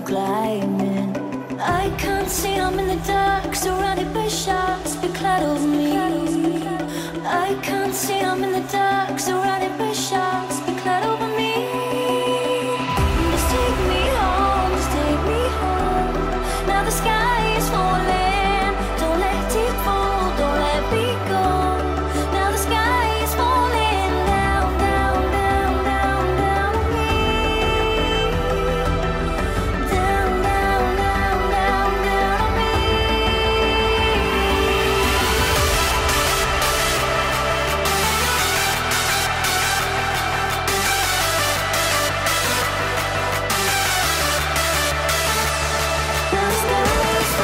climbing. I can't see, I'm in the dark, surrounded by sharks, be clad over me. I can't see, I'm in the dark, surrounded by sharks, be clad over me. Just take me home, just take me home. Now the sky is falling, don't let it fall, don't let me go. Now the sky is falling down, down, down, down, down on me. Down, down, down, down, down on me. Now the sky is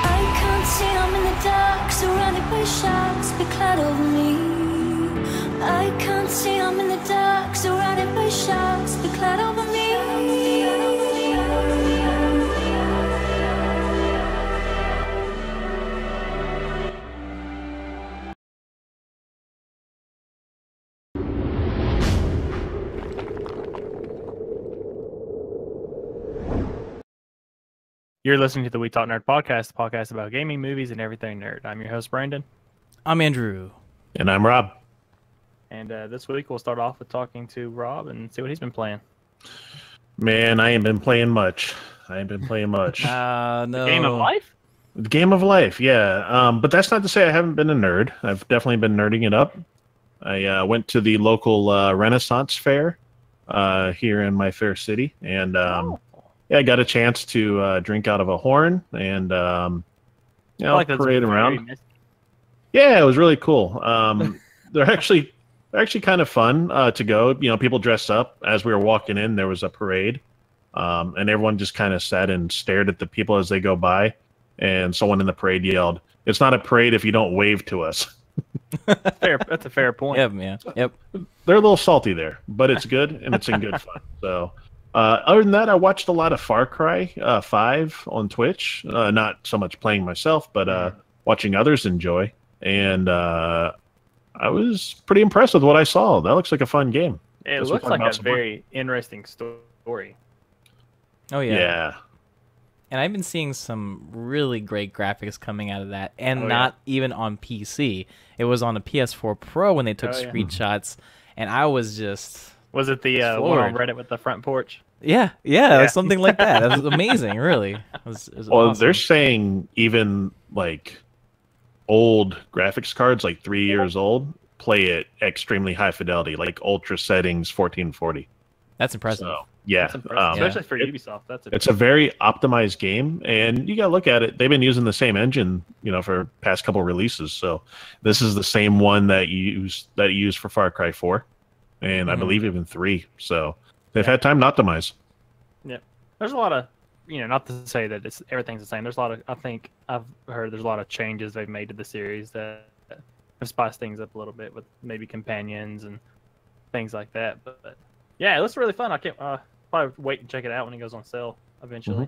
I can't see, I'm in the dark, surrounded by sharks, be clad over me. I can't see, I'm in the dark, surrounded by sharks, be clad over me. You're listening to the We Talk Nerd podcast, the podcast about gaming, movies, and everything nerd. I'm your host, Brandon. I'm Andrew. And I'm Rob. And this week we'll start off with talking to Rob and see what he's been playing. Man, I ain't been playing much. No. The game of life? The game of life, yeah. But that's not to say I haven't been a nerd. I've definitely been nerding it up. I went to the local Renaissance fair here in my fair city, and yeah, I got a chance to drink out of a horn and you know, parade around. Yeah, it was really cool. They're actually kind of fun to go. You know, people dressed up. As we were walking in, there was a parade, and everyone just kind of sat and stared at the people as they go by. And someone in the parade yelled, "It's not a parade if you don't wave to us." That's a fair point. Yep, man. Yep. They're a little salty there, but it's good and it's in good fun. So, other than that, I watched a lot of Far Cry 5 on Twitch. Not so much playing myself, but watching others enjoy. And I was pretty impressed with what I saw. That looks like a fun game. It looks like a very interesting story. Oh, yeah. Yeah. And I've been seeing some really great graphics coming out of that, and not even on PC. It was on a PS4 Pro when they took screenshots, and I was just... Was it the one on Reddit with the front porch? Yeah, something like that. That was amazing, really. It was Well, awesome. they're saying even like old graphics cards, like 3 years old, play at extremely high fidelity, like ultra settings 1440. That's impressive. So, yeah, Especially for Ubisoft. It's a very optimized game, and you got to look at it. They've been using the same engine, you know, for past couple releases. So this is the same one that you used for Far Cry 4, and I believe even 3. So they've had time to optimize. Yeah, there's a lot of, not to say that everything's the same. There's a lot of, I think I've heard there's a lot of changes they've made to the series that have spiced things up a little bit with maybe companions and things like that. But yeah, it looks really fun. I can't probably wait and check it out when it goes on sale eventually.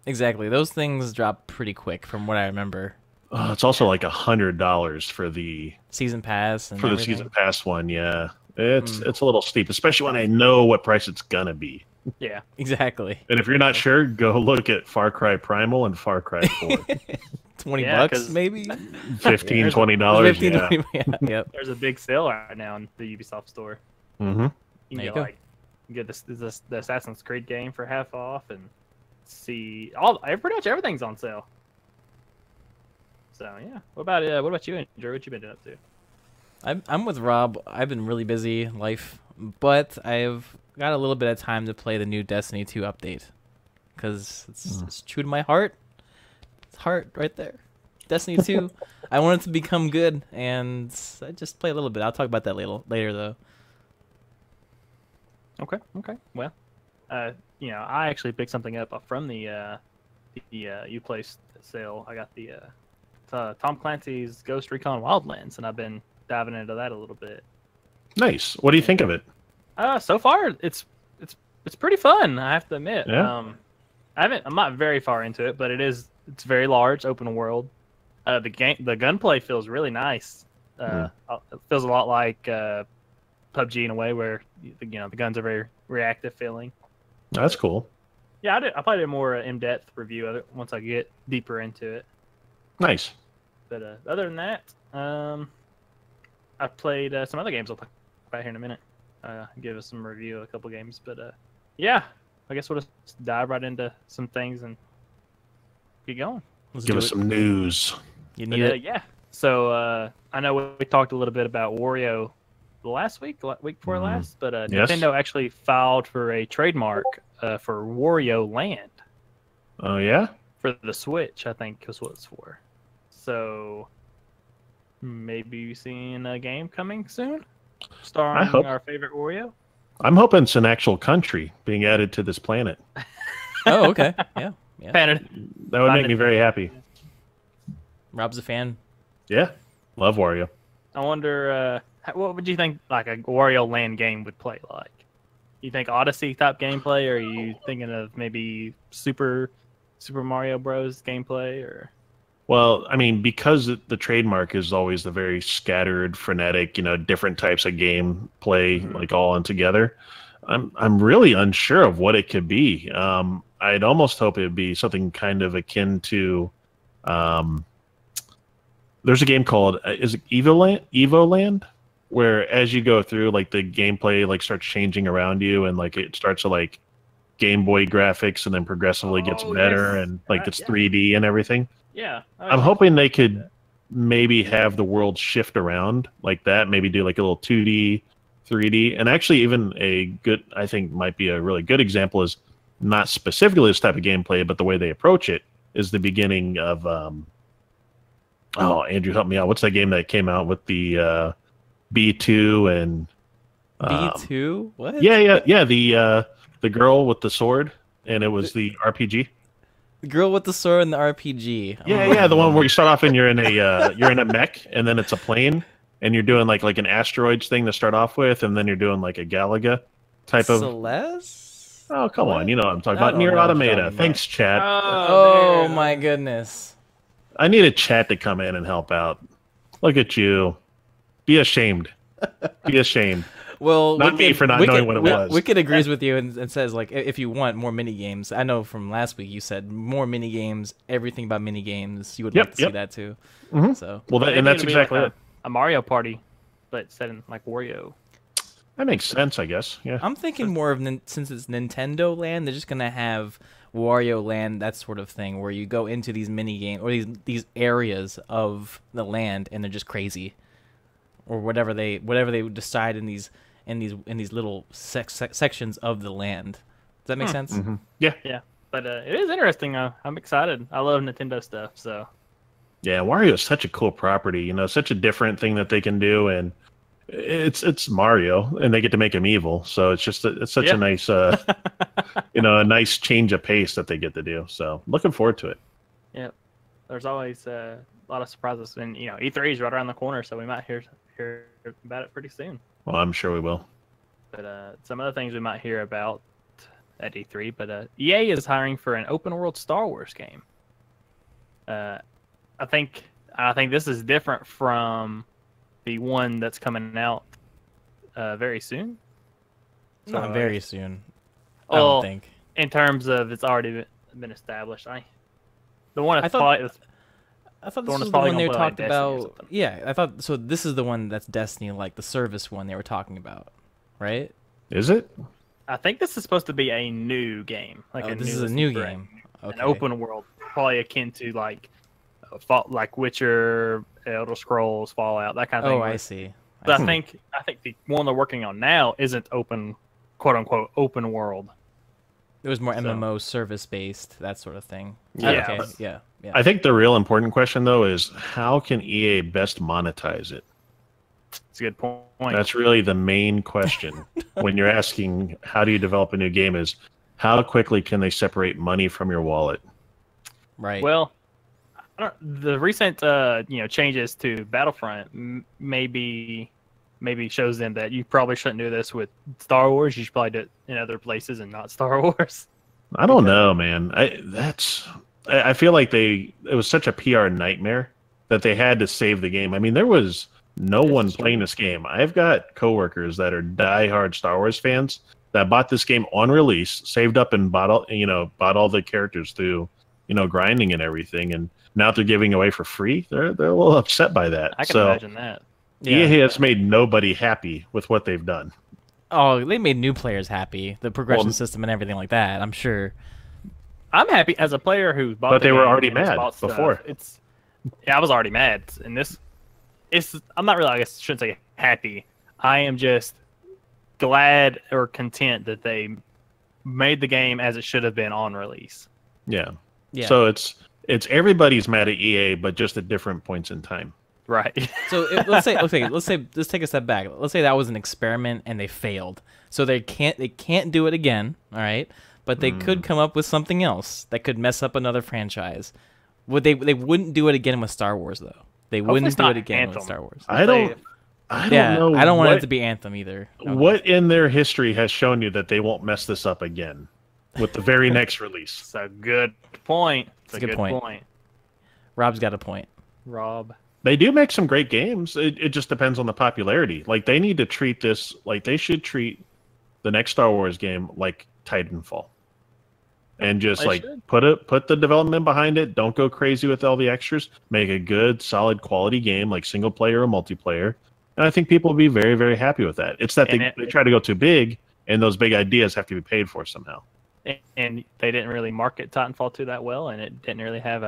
Exactly. Those things drop pretty quick from what I remember. It's also like $100 for the Season pass. And the season pass one. Yeah, it's a little steep, especially when I know what price it's gonna be. Yeah, exactly. And if you're not sure, go look at Far Cry Primal and Far Cry 4. $20 maybe? $15, $20. Yeah. Yep. There's a big sale right now in the Ubisoft store. Mm-hmm. You There you can go. get you get the Assassin's Creed game for half off, and see pretty much everything's on sale. So yeah, what about you, Andrew? What you been up to? I'm with Rob. I've been really busy life, but I've got a little bit of time to play the new Destiny 2 update. because it's true to my heart. It's heart right there. Destiny 2. I want it to become good, and I just play a little bit. I'll talk about that later though. Okay. Well, I actually picked something up from the Uplay sale. I got the Tom Clancy's Ghost Recon Wildlands, and I've been diving into that a little bit. Nice. What do you think of it? So far, it's pretty fun. I have to admit. Yeah. I'm not very far into it, but it's very large, open world. The gunplay feels really nice. It feels a lot like PUBG in a way, where the guns are very reactive feeling. That's cool. Yeah, I played a more in-depth review of it once I get deeper into it. Nice. But other than that, I've played some other games. I'll talk about here in a minute. Give us some review of a couple games. But yeah, I guess we'll just dive right into some things and get going. Give us some news. You need it. Yeah. So I know we talked a little bit about Wario week before last, but Yes. Nintendo actually filed for a trademark for Wario Land. Oh yeah. For the Switch, I think is what it's for. So maybe seeing a game coming soon, starring our favorite Wario. I'm hoping it's an actual country being added to this planet. Oh, okay. Yeah. Canada. That would make me very happy. Rob's a fan. Yeah, love Wario. I wonder, what would you think like a Wario Land game would play like? You think Odyssey type gameplay, or are you thinking of maybe Super Mario Bros. Gameplay, or? Well, I mean, because the trademark is always the very scattered, frenetic, different types of gameplay, like all in together. I'm really unsure of what it could be. I'd almost hope it would be something kind of akin to. There's a game called is it Evoland, where as you go through, like the gameplay like starts changing around you, and like it starts to like Game Boy graphics, and then progressively gets better, and like it's 3D and everything. Yeah, I'm hoping they could maybe have the world shift around like that. Maybe do like a little 2D, 3D, and actually even I think might be a really good example is not specifically this type of gameplay, but the way they approach it is the beginning of. Andrew, help me out. What's that game that came out with the B2 and B2? What? Yeah. The girl with the sword, and it was the RPG. The girl with the sword and the RPG. Yeah, the one where you start off and you're in a mech, and then it's a plane, and you're doing like an asteroids thing to start off with, and then you're doing like a Galaga type of. Celeste? Oh, come on, you know what I'm talking about. Nier Automata. Thanks, chat. Oh my goodness. I need a chat to come in and help out. Look at you. Be ashamed. Be ashamed. Well, not me for not knowing what it was. Wicked agrees with you and says, like, if you want more mini games, I know from last week you said more mini games, everything about mini games. You would like to see that too. Mm-hmm. So and that's exactly like a Mario Party, but set in like Wario. That makes sense, I guess. Yeah. I'm thinking more of since it's Nintendo Land, they're just gonna have Wario Land, that sort of thing, where you go into these mini games or these areas of the land, and they're just crazy, or whatever they decide in these little sections of the land. Does that make sense? Mm-hmm. Yeah. Yeah. But it is interesting. I'm excited. I love Nintendo stuff. So. Yeah, Wario is such a cool property. Such a different thing that they can do, and it's Mario, and they get to make him evil. So it's just it's such a nice, a nice change of pace that they get to do. So looking forward to it. Yeah, there's always a lot of surprises, and E3 is right around the corner, so we might hear about it pretty soon. Well, I'm sure we will. But some other things we might hear about at E3. But EA is hiring for an open world Star Wars game. I think this is different from the one that's coming out very soon. Not very soon. I Well, don't think. In terms of it's already been established. I thought this was the one they were talking about. Yeah, I thought so. This is the one that's Destiny, like the service one they were talking about, right? Is it? I think this is supposed to be a new game. This is a new game. Okay. An open world, probably akin to like Witcher, Elder Scrolls, Fallout, that kind of thing. Oh, I see. But I think the one they're working on now isn't open, quote unquote, open world. It was more So- MMO service based, that sort of thing. Yeah. Okay. Yeah. Yeah. I think the real important question though is how can EA best monetize it? It's a good point. That's really the main question when you're asking how do you develop a new game is how quickly can they separate money from your wallet? Right. Well, the recent changes to Battlefront maybe shows them that you probably shouldn't do this with Star Wars. You should probably do it in other places and not Star Wars. I don't know, man. I feel like it was such a PR nightmare that they had to save the game. I mean, there was no one playing this game. I've got coworkers that are diehard Star Wars fans that bought this game on release, saved up and bought all the characters through, grinding and everything, and now they're giving away for free. They're a little upset by that. I can imagine that. EA has made nobody happy with what they've done. Oh, they made new players happy. The progression system and everything like that. I'm sure. I'm happy as a player who bought. But the they were game already and mad bought stuff. before. I was already mad, and I'm not really. I guess I shouldn't say happy. I am just glad or content that they made the game as it should have been on release. Yeah. Yeah. So it's everybody's mad at EA, but just at different points in time. Right. So let's take a step back. Let's say that was an experiment and they failed. So they can't do it again, all right? But they could come up with something else that could mess up another franchise. They wouldn't do it again with Star Wars though. They wouldn't it's do not it again Anthem. with Star Wars. I don't know. I don't want it to be Anthem either. Okay. What in their history has shown you that they won't mess this up again with the very next release? It's a good point. It's a a good good point. point. Rob's got a point. Rob. They do make some great games. It just depends on the popularity. Like they need to treat this like they should treat the next Star Wars game like Titanfall. And just They should. put the development behind it. Don't go crazy with all the extras. Make a good, solid, quality game like single player or multiplayer. And I think people will be very, very happy with that. It's that they try to go too big, and those big ideas have to be paid for somehow. And they didn't really market Titanfall 2 that well, and it doesn't really have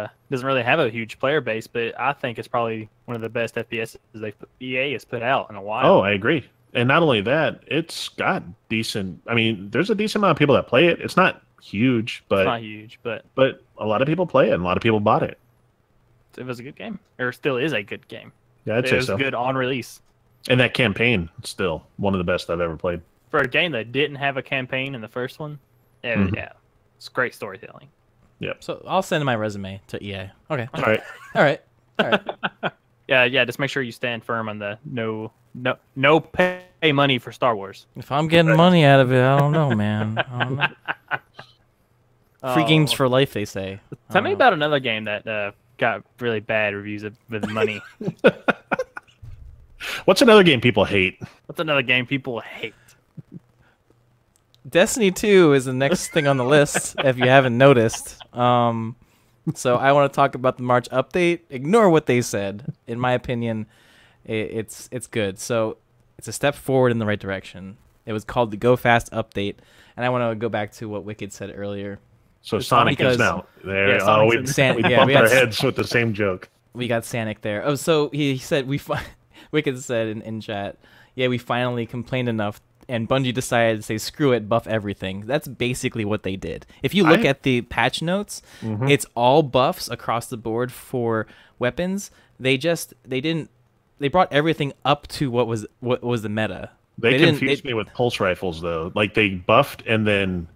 a huge player base. But I think it's probably one of the best FPS EA has put out in a while. Oh, I agree. And not only that, it's got decent. I mean, there's a decent amount of people that play it. It's not huge, but it's not huge, but a lot of people play it, and a lot of people bought it. it was a good game, or still is a good game. Yeah, I'd It say was so. good on release And that campaign, still one of the best I've ever played. for a game that didn't have a campaign in the first one. Yeah, it's great storytelling. So I'll send my resume to EA. Okay. All right. All right. All right. Yeah. Just make sure you stand firm on the no pay money for Star Wars. If I'm getting money out of it, I don't know, man. I don't know. Free games for life, they say. Tell me about another game that got really bad reviews with money. What's another game people hate? What's another game people hate? Destiny 2 is the next thing on the list, if you haven't noticed. So I want to talk about the March update. Ignore what they said. In my opinion, it's good. So it's a step forward in the right direction. It was called the Go Fast update, and I want to go back to what Wicked said earlier. So Sonic is because- now there. Yeah, Oh, we Sonic's in- we yeah, bumped we our had- heads with the same joke. We got Sanic there. Oh, so he said Wicked said in chat, yeah, we finally complained enough, and Bungie decided to say, screw it, buff everything. That's basically what they did. If you look at the patch notes, it's all buffs across the board for weapons. They brought everything up to what was the meta. They didn't- confused me with pulse rifles though. Like they buffed and then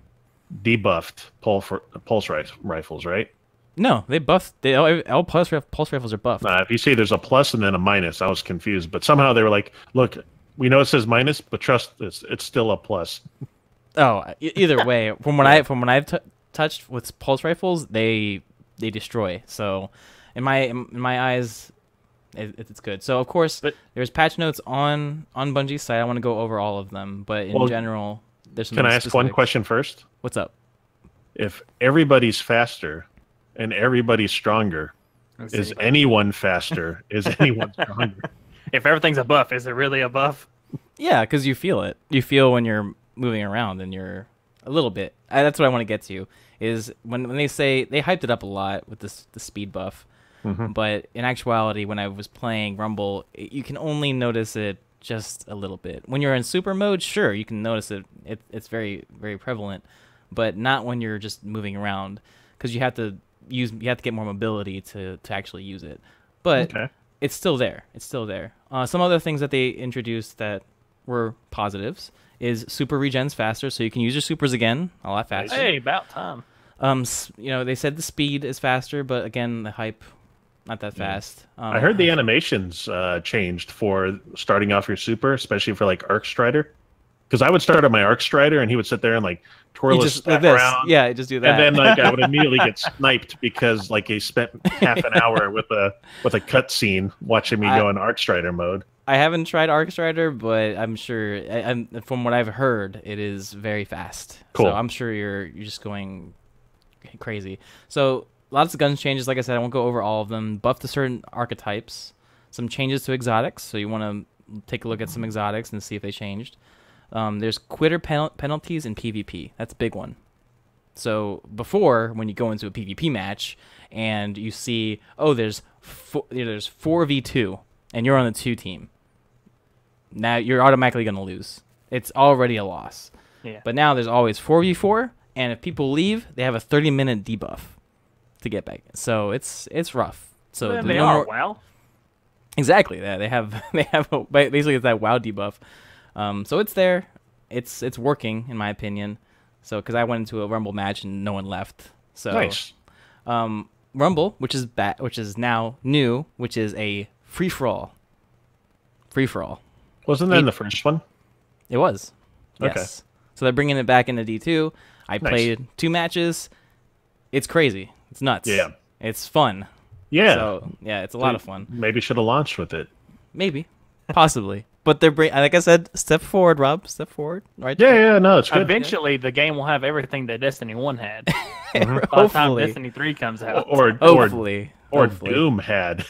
debuffed pulse rifles, right? No, they buffed. All pulse rifles are buffed. If you see there's a plus and then a minus, I was confused. But somehow they were like, look, we know it says minus, but trust this, it's still a plus. Oh, either way, from what I've touched with pulse rifles, they destroy. So, in my eyes, it's good. So of course, there's patch notes on Bungie's site. I want to go over all of them, but in general, there's some. Can I ask one specifics. question first? What's up? If everybody's faster and everybody's stronger, is anyone faster? Is anyone stronger? If everything's a buff, is it really a buff? Yeah, because you feel it. You feel when you're moving around, and you're a little bit. That's what I want to get to. Is when they say they hyped it up a lot with the speed buff. But in actuality, when I was playing Rumble, you can only notice it just a little bit. When you're in super mode, sure, you can notice it. It's very, very prevalent. but not when you're just moving around, because you have to get more mobility to actually use it. But Okay. it's still there. It's still there. Some other things that they introduced that were positives is super regens faster, so you can use your supers again a lot faster. Hey, about time. They said the speed is faster, but again, the hype not that fast. I heard the animations changed for starting off your super, especially for like Arc Strider. Because I would start on my Arc Strider, and he would sit there and like twirl his staff around. Yeah, just do that. And then like I would immediately get sniped because like he spent half an hour with a cutscene watching me go in Arc Strider mode. I haven't tried Arc Strider, but I'm sure, from what I've heard, it is very fast. Cool. So I'm sure you're just going crazy. So lots of guns changes. Like I said, I won't go over all of them. Buff to certain archetypes. Some changes to exotics. So you want to take a look at some exotics and see if they changed. There's quitter penalties in PvP. That's a big one. So before, when you go into a PvP match and you see, there's 4v2 and you're on the 2 team, now you're automatically going to lose. It's already a loss. Yeah. But now there's always 4v4, and if people leave, they have a 30-minute debuff to get back. So it's rough. So Well, there's they no are more- WoW. Exactly. Yeah, they have basically it's that WoW debuff. So it's there. It's working in my opinion. So because I went into a Rumble match and no one left. So Nice. Rumble, which is now new, which is a free for all. Free for all. Wasn't that in the first one? It was. Okay. Yes. So they're bringing it back into D2. I Nice. played 2 matches. It's crazy. It's nuts. Yeah. It's fun. Yeah. So yeah, it's a lot of fun. Maybe should have launched with it. Maybe, possibly, but they're like I said, step forward, Rob. Step forward, right? Yeah, no, it's good. Eventually, the game will have everything that Destiny 1 had. By the time Hopefully, Destiny 3 comes out. Or hopefully, Doom had.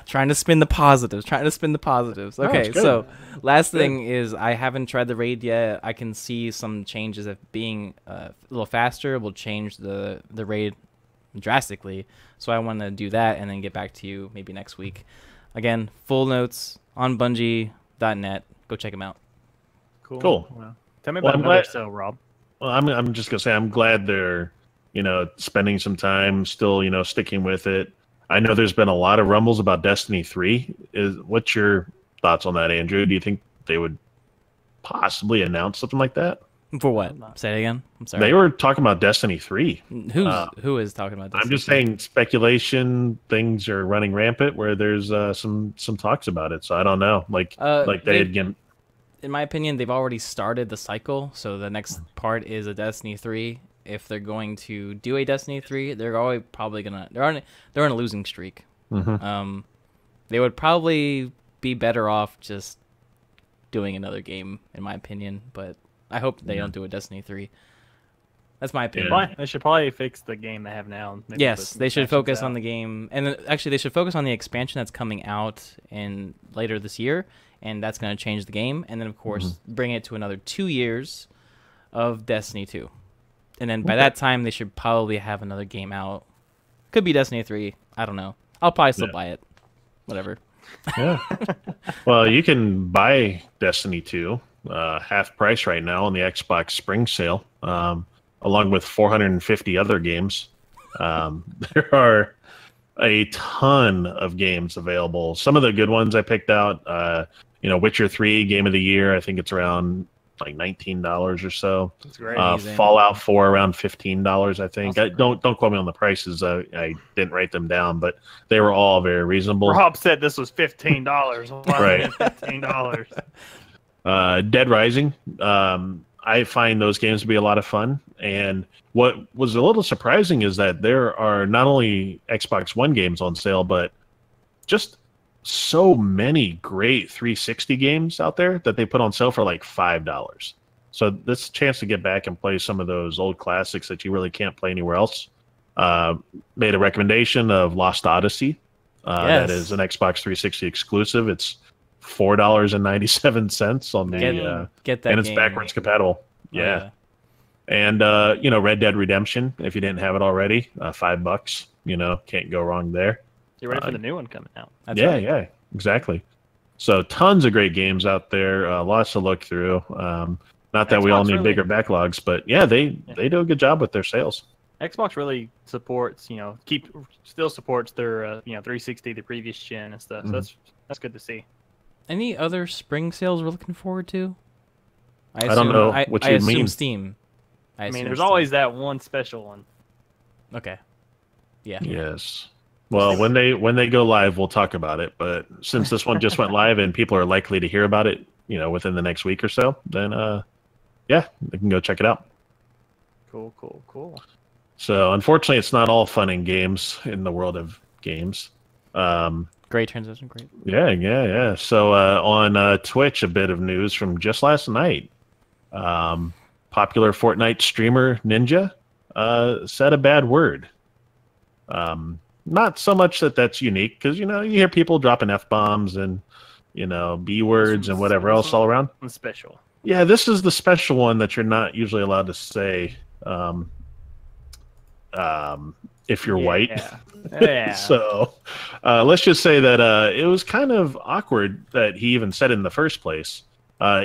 Trying to spin the positives. Okay, good. so last thing is I haven't tried the raid yet. I can see some changes of being a little faster will change the raid drastically. So I want to do that and then get back to you maybe next week. Again, full notes on Bungie.net. Go check them out. Cool. Well, tell me Well, about I'm another glad- cell, Rob. Well, I'm just gonna say I'm glad they're spending some time still sticking with it. I know there's been a lot of rumbles about Destiny 3. What's your thoughts on that, Andrew? Do you think they would possibly announce something like that? For what? Say it again. I'm sorry. They were talking about Destiny 3. Who is talking about this? I'm just saying speculation. Things are running rampant where there's some talks about it. So I don't know. Like they had given. In my opinion, they've already started the cycle. So the next part is a Destiny 3. If they're going to do a Destiny 3, they're always probably gonna they're on a losing streak. Mm-hmm. They would probably be better off just doing another game, in my opinion. But I hope they don't do a Destiny 3. That's my opinion. Why? They should probably fix the game they have now. And maybe Yes, put some they should expansions focus on out. the game, and actually they should focus on the expansion that's coming out in later this year, and that's going to change the game. And then of course bring it to another 2 years of Destiny 2, and then by that time they should probably have another game out. Could be Destiny 3. I don't know. I'll probably still buy it. Whatever. Yeah. Well, you can buy Destiny 2 half price right now on the Xbox Spring Sale, along with 450 other games. There are a ton of games available. Some of the good ones I picked out, Witcher 3 Game of the Year. I think it's around like $19 or so. It's great. Fallout 4 around $15, I think. Don't quote me on the prices. I didn't write them down, but they were all very reasonable. Rob said this was $15. Why Right. is it $15? Dead Rising. I find those games to be a lot of fun. And what was a little surprising is that there are not only Xbox One games on sale, but just so many great 360 games out there that they put on sale for like $5. So this is a chance to get back and play some of those old classics that you really can't play anywhere else. Made a recommendation of Lost Odyssey. That is an Xbox 360 exclusive. It's $4.97 on the Get that and it's game. backwards compatible. Oh, Yeah. And Red Dead Redemption, if you didn't have it already, $5. Can't go wrong there. You ready for the new one coming out? That's yeah, right. yeah, exactly. So tons of great games out there, lots to look through. Not that we all Xbox need really- bigger backlogs, but yeah, they do a good job with their sales. Xbox really supports, still supports their 360, the previous gen and stuff. So that's good to see. Any other spring sales we're looking forward to? I don't know what you I assume mean. Steam. I mean, there's always that one special one. Okay. Yeah. Yes. Well, when they go live, we'll talk about it. But since this one just went live and people are likely to hear about it, within the next week or so, then yeah, they can go check it out. Cool. So unfortunately, it's not all fun and games in the world of games. Great transition. Great. Yeah. So on Twitch, a bit of news from just last night. Popular Fortnite streamer Ninja said a bad word. Not so much that's unique, because you hear people dropping F-bombs and B words and whatever else all around. Special. Yeah, this is the special one that you're not usually allowed to say if you're white. Yeah. So let's just say that it was kind of awkward that he even said it in the first place.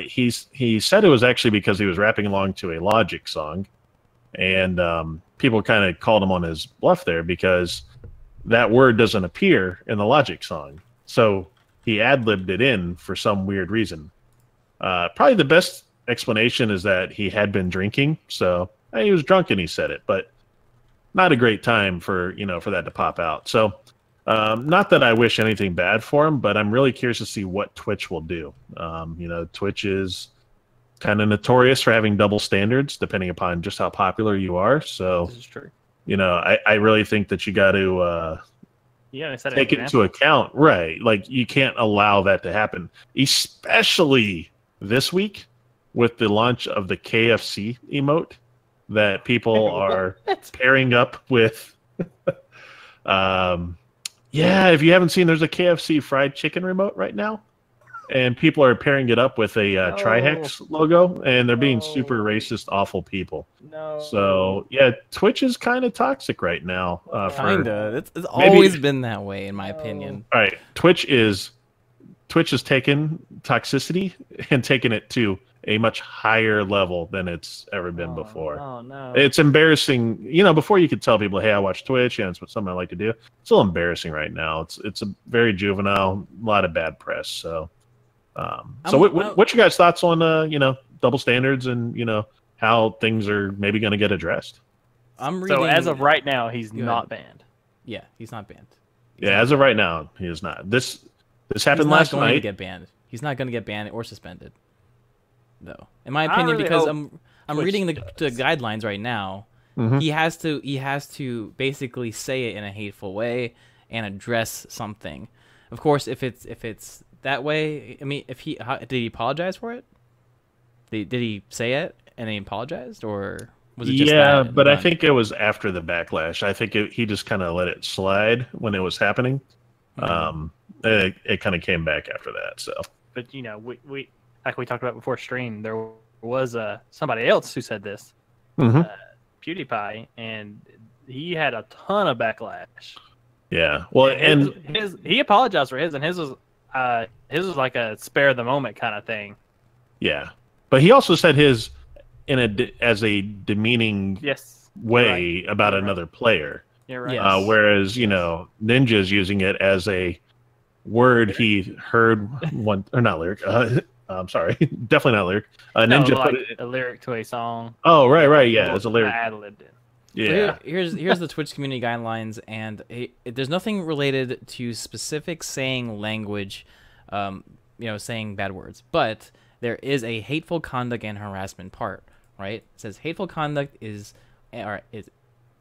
He said it was actually because he was rapping along to a Logic song, and people kind of called him on his bluff there because that word doesn't appear in the Logic song. So he ad-libbed it in for some weird reason. Probably the best explanation is that he had been drinking, so he was drunk and he said it, but not a great time for that to pop out. So not that I wish anything bad for him, but I'm really curious to see what Twitch will do. Twitch is kind of notorious for having double standards depending upon just how popular you are. So This is true. I really think that you got to take it into account. Right. Like, you can't allow that to happen, especially this week with the launch of the KFC emote that people are pairing up with. If you haven't seen, there's a KFC fried chicken remote right now, and people are pairing it up with a Trihex logo, and they're being super racist, awful people. No. So yeah, Twitch is kind of toxic right now. Kinda. It's always been that way, in my opinion. All right, Twitch has taken toxicity and taken it to a much higher level than it's ever been before. Oh no! It's embarrassing. Before you could tell people, "Hey, I watch Twitch, and it's something I like to do." It's a little embarrassing right now. It's a very juvenile, a lot of bad press. So, what's your guys' thoughts on double standards and how things are maybe going to get addressed? I'm reading. So as of right now, he's not banned. Yeah, he's not banned. As of right now, he is not. This happened last night. He's not going to get banned. He's not going to get banned or suspended, though, in my opinion, because I'm reading the guidelines right now. Mm-hmm. He has to basically say it in a hateful way and address something. Of course, if it's that way, I mean, did he apologize for it? Did he say it and he apologized, or was it just that but done? I think it was after the backlash. I think he just kind of let it slide when it was happening. Mm-hmm. It kind of came back after that. So, but we like we talked about before stream, there was somebody else who said this, PewDiePie, and he had a ton of backlash. Yeah, well, and he apologized for his, and his was like a spare the moment kind of thing. Yeah, but he also said his as a demeaning way about another player. You're right. Whereas Ninja's using it as a word he heard one, or not lyric. I'm sorry, definitely not lyric. Ninja like put it, a lyric to a song. Oh, right, yeah, it's a lyric. Ad-libbed it. Yeah. So here's the Twitch community guidelines, and there's nothing related to specific saying language, saying bad words, but there is a hateful conduct and harassment part, right? It says hateful conduct is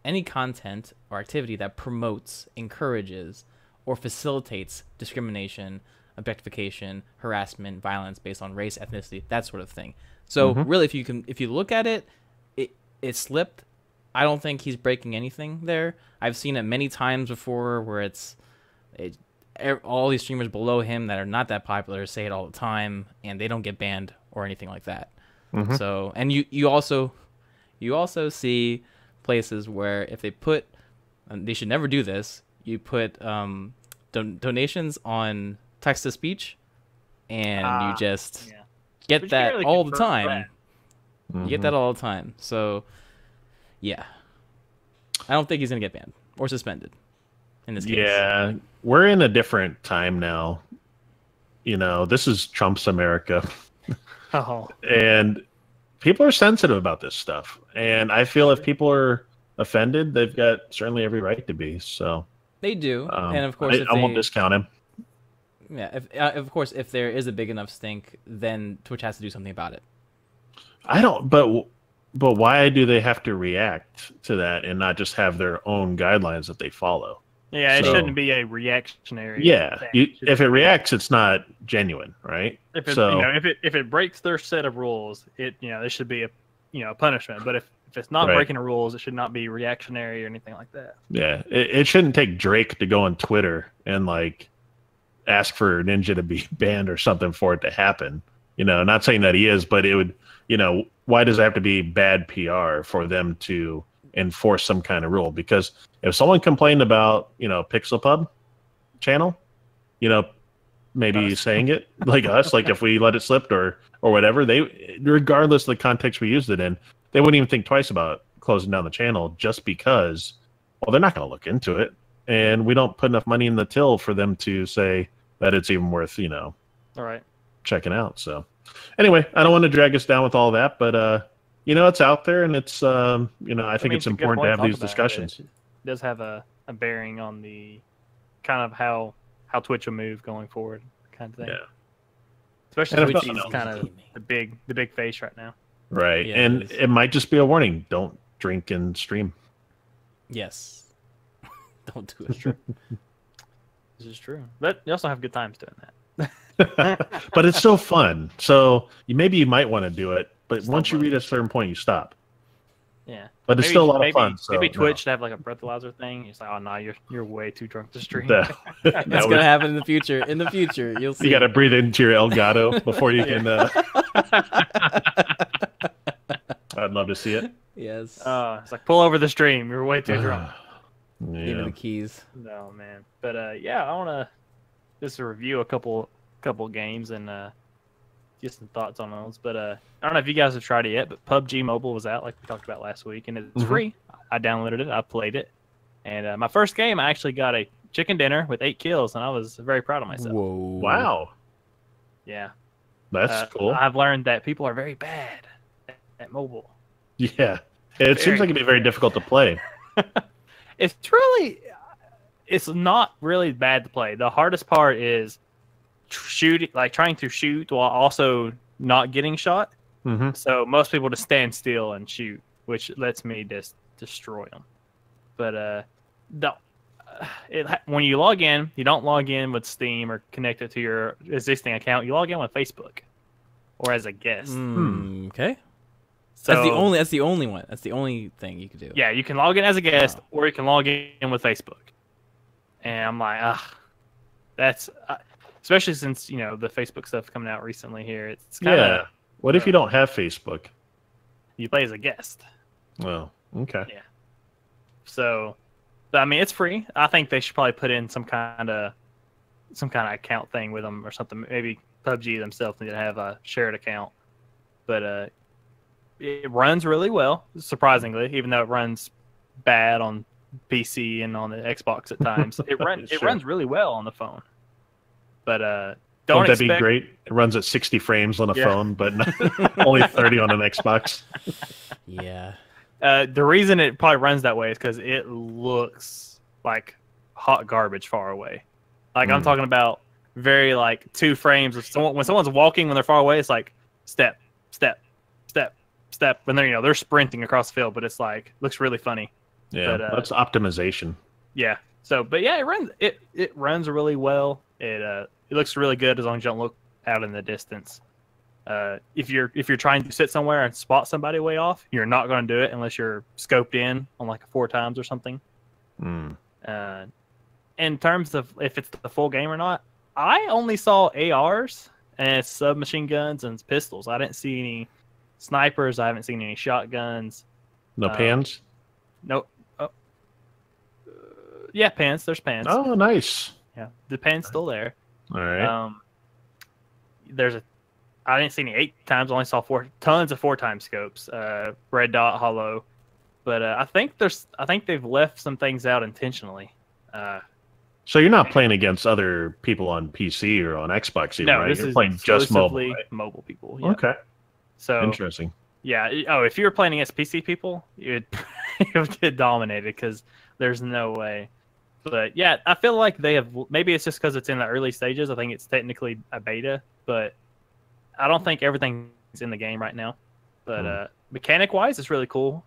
any content or activity that promotes, encourages, or facilitates discrimination, objectification, harassment, violence based on race, ethnicity, that sort of thing. So really, if you look at it, it slipped. I don't think he's breaking anything there. I've seen it many times before where all these streamers below him that are not that popular say it all the time, and they don't get banned or anything like that. So, and you also see places where if they put, and they should never do this, you put donations on text to speech, and you just get that all the time. You get that all the time. So, yeah. I don't think he's going to get banned or suspended in this case. Yeah, we're in a different time now. You know, this is Trump's America. Oh, And people are sensitive about this stuff. And I feel if people are offended, they've got certainly every right to be. So They do. And of course, I won't discount him. Yeah, of course, if there is a big enough stink, then Twitch has to do something about it. I don't, but why do they have to react to that and not just have their own guidelines that they follow? yeah, it So- shouldn't be a reactionary. Yeah, thing. if it reacts, it's not genuine, right? If it, So- if it breaks their set of rules, there should be a punishment. But if it's not Right. breaking the rules, it should not be reactionary or anything like that. Yeah, it shouldn't take Drake to go on Twitter and like ask for Ninja to be banned or something for it to happen. You know, not saying that he is, but it would. You know, why does it have to be bad PR for them to enforce some kind of rule? Because if someone complained about, PixelPub channel, maybe saying it like us, like if we let it slip or whatever, they, regardless of the context we used it in, they wouldn't even think twice about closing down the channel just because, well, they're not going to look into it. And we don't put enough money in the till for them to say that it's even worth, All right. checking out. So anyway, I don't want to drag us down with all that, but it's out there, and it's I think it's a good important point to have talk these about it. discussions. It does have a bearing on the kind of how Twitch will move going forward, kind of thing. Yeah. Especially And if Twitch nothing is else- kind of the big face right now. Right. Yeah, and it is. it might just be a warning. Don't drink and stream. Yes. Don't do it. This is true. But you also have good times doing that. But it's so fun. So maybe you might want to do it, but once you fun. reach a certain point, you stop. Yeah. But it's still a lot of fun. So, maybe no. Twitch should have like a breathalyzer thing. It's like, oh no, you're way too drunk to stream. That It's would- gonna happen in the future. In the future, you'll see. you got to breathe into your Elgato before you can. I'd love to see it. Yes. It's like pull over the stream. You're way too drunk. Give me Yeah. the keys. No man. But yeah, I want to just review a couple games and get some thoughts on those. But I don't know if you guys have tried it yet, but PUBG Mobile was out like we talked about last week, and it's Mhm. free. I downloaded it, I played it, and my first game I actually got a chicken dinner with 8 kills, and I was very proud of myself. Whoa. Wow. Yeah, That's cool. I've learned that people are very bad at mobile. Yeah. It seems like it'd be very difficult to play. It's not really bad to play. The hardest part is trying to shoot while also not getting shot. Mm-hmm. So most people just stand still and shoot, which lets me just destroy them. But when you log in, you don't log in with Steam or connect it to your existing account. You log in with Facebook or as a guest. Okay. So That's the only one. That's the only thing you could do. yeah, you can log in as a guest Wow. or you can log in with Facebook. And I'm like, that's especially since the Facebook stuff coming out recently here. It's kind of Yeah. What if you don't have Facebook? you play as a guest. Well, okay. So, but, I mean, it's free. I think they should probably put in some kind of account thing with them or something. Maybe PUBG themselves need to have a shared account. But it runs really well, surprisingly, even though it runs bad on PC and on the Xbox at times. It Sure. runs really well on the phone. But don't Won't that be expect great? It runs at 60 frames on a Yeah. phone, but only 30 on an Xbox. Yeah. the reason it probably runs that way is because it looks like hot garbage far away. Like I'm talking about very like 2 frames of when someone's walking when they're far away, it's like step, step, step, step, and they're sprinting across the field, but it's like looks really funny. Yeah, But, that's optimization. Yeah. So, but yeah, it runs really well. It looks really good as long as you don't look out in the distance. If you're trying to sit somewhere and spot somebody way off, you're not going to do it unless you're scoped in on like 4 times or something. Mm. In terms of if it's the full game or not, I only saw ARs and submachine guns and pistols. I didn't see any snipers. I haven't seen any shotguns. No pans? Nope. Oh. Yeah, pans. There's pans. Oh, nice. Yeah, the pan's still there. All right. There's I didn't see any 8 times. I only saw tons of 4-time scopes. Red dot, hollow. But I think they've left some things out intentionally. So you're not playing against other people on PC or on Xbox, even, No, right? this You're is playing just mobile. exclusively Right? mobile people. Yeah. Okay, So interesting. yeah. Oh, if you were playing against PC people, you would get dominated because there's no way. But yeah, I feel like they have. Maybe it's just because it's in the early stages. I think it's technically a beta, but I don't think everything's in the game right now. But mechanic wise, it's really cool.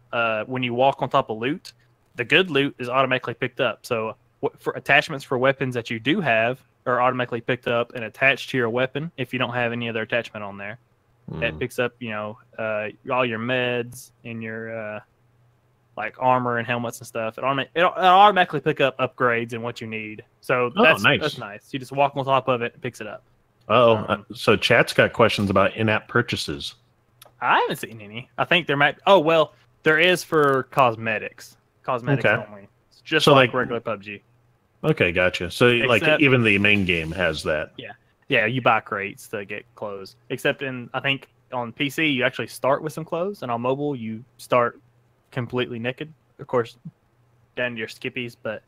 When you walk on top of loot, the good loot is automatically picked up. So for attachments for weapons that you do have are automatically picked up and attached to your weapon if you don't have any other attachment on there. It picks up, all your meds and your like armor and helmets and stuff. It'll automatically pick up upgrades and what you need. So that's nice. You just walk on top of it and picks it up. So chat's got questions about in-app purchases. I haven't seen any. I think there might. Oh well, there is for cosmetics. Cosmetics only. It's just so like regular PUBG. Okay, gotcha. So like even the main game has that. Yeah. You buy crates to get clothes. Except I think on PC you actually start with some clothes, and on mobile you start completely naked. Of course, down to your skippies, but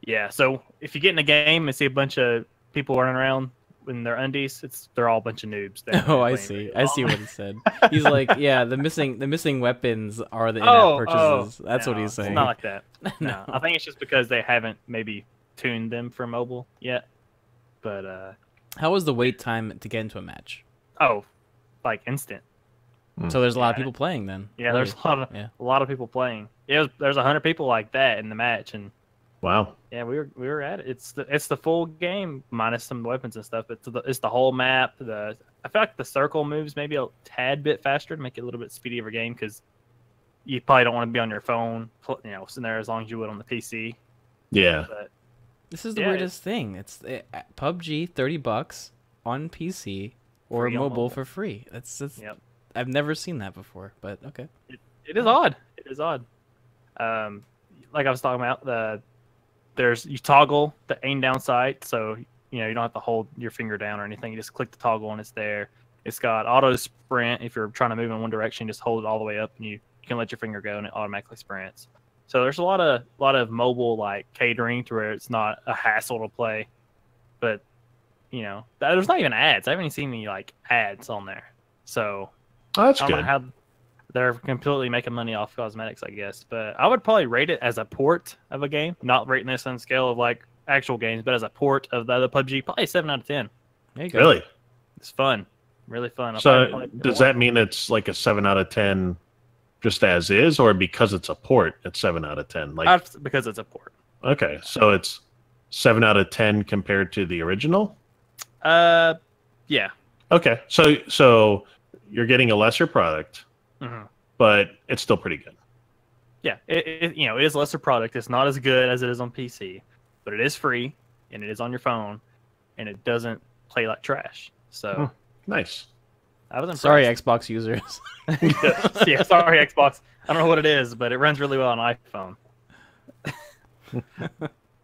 yeah. So if you get in a game and see a bunch of people running around in their undies, they're all a bunch of noobs. Oh, I see. I see what he said. He's like, yeah, the missing weapons are the in-app purchases. That's what he's saying. It's not like that. No, I think it's just because they haven't maybe tuned them for mobile yet. But how was the wait time to get into a match? Oh, like instant. So there's a lot of people playing then. Yeah, there's a lot of people playing. There's 100 people like that in the match, and wow. Yeah, we were at it. It's the full game minus some weapons and stuff. It's the whole map. I feel like the circle moves maybe a tad bit faster to make it a little bit speedier of a game because you probably don't want to be on your phone, sitting there as long as you would on the PC. Yeah. But, this is the weirdest thing. It's PUBG $30 on PC or mobile for free. That's yep. I've never seen that before, but okay. It is odd. It is odd. Like I was talking about you toggle the aim down sight, so you don't have to hold your finger down or anything. You just click the toggle and it's there. It's got auto sprint. If you're trying to move in one direction, just hold it all the way up and you can let your finger go and it automatically sprints. So there's a lot of mobile like catering to where it's not a hassle to play. But there's not even ads. I haven't even seen any like ads on there. So that's I don't good. know how they're completely making money off cosmetics, I guess. But I would probably rate it as a port of a game, not rating this on scale of like actual games, but as a port of the other PUBG, probably 7 out of 10. There you go. Really? It's fun. Really fun. So does that mean it's like a 7 out of 10 just as is, or because it's a port, it's 7 out of 10? Like because it's a port. Okay, so it's 7 out of 10 compared to the original? Yeah. Okay, so you're getting a lesser product. Mm-hmm. But it's still pretty good. Yeah, it is a lesser product. It's not as good as it is on PC, but it is free and it is on your phone, and it doesn't play like trash. So nice. I was impressed. Sorry, Xbox users. Yeah, sorry, Xbox. I don't know what it is, but it runs really well on iPhone.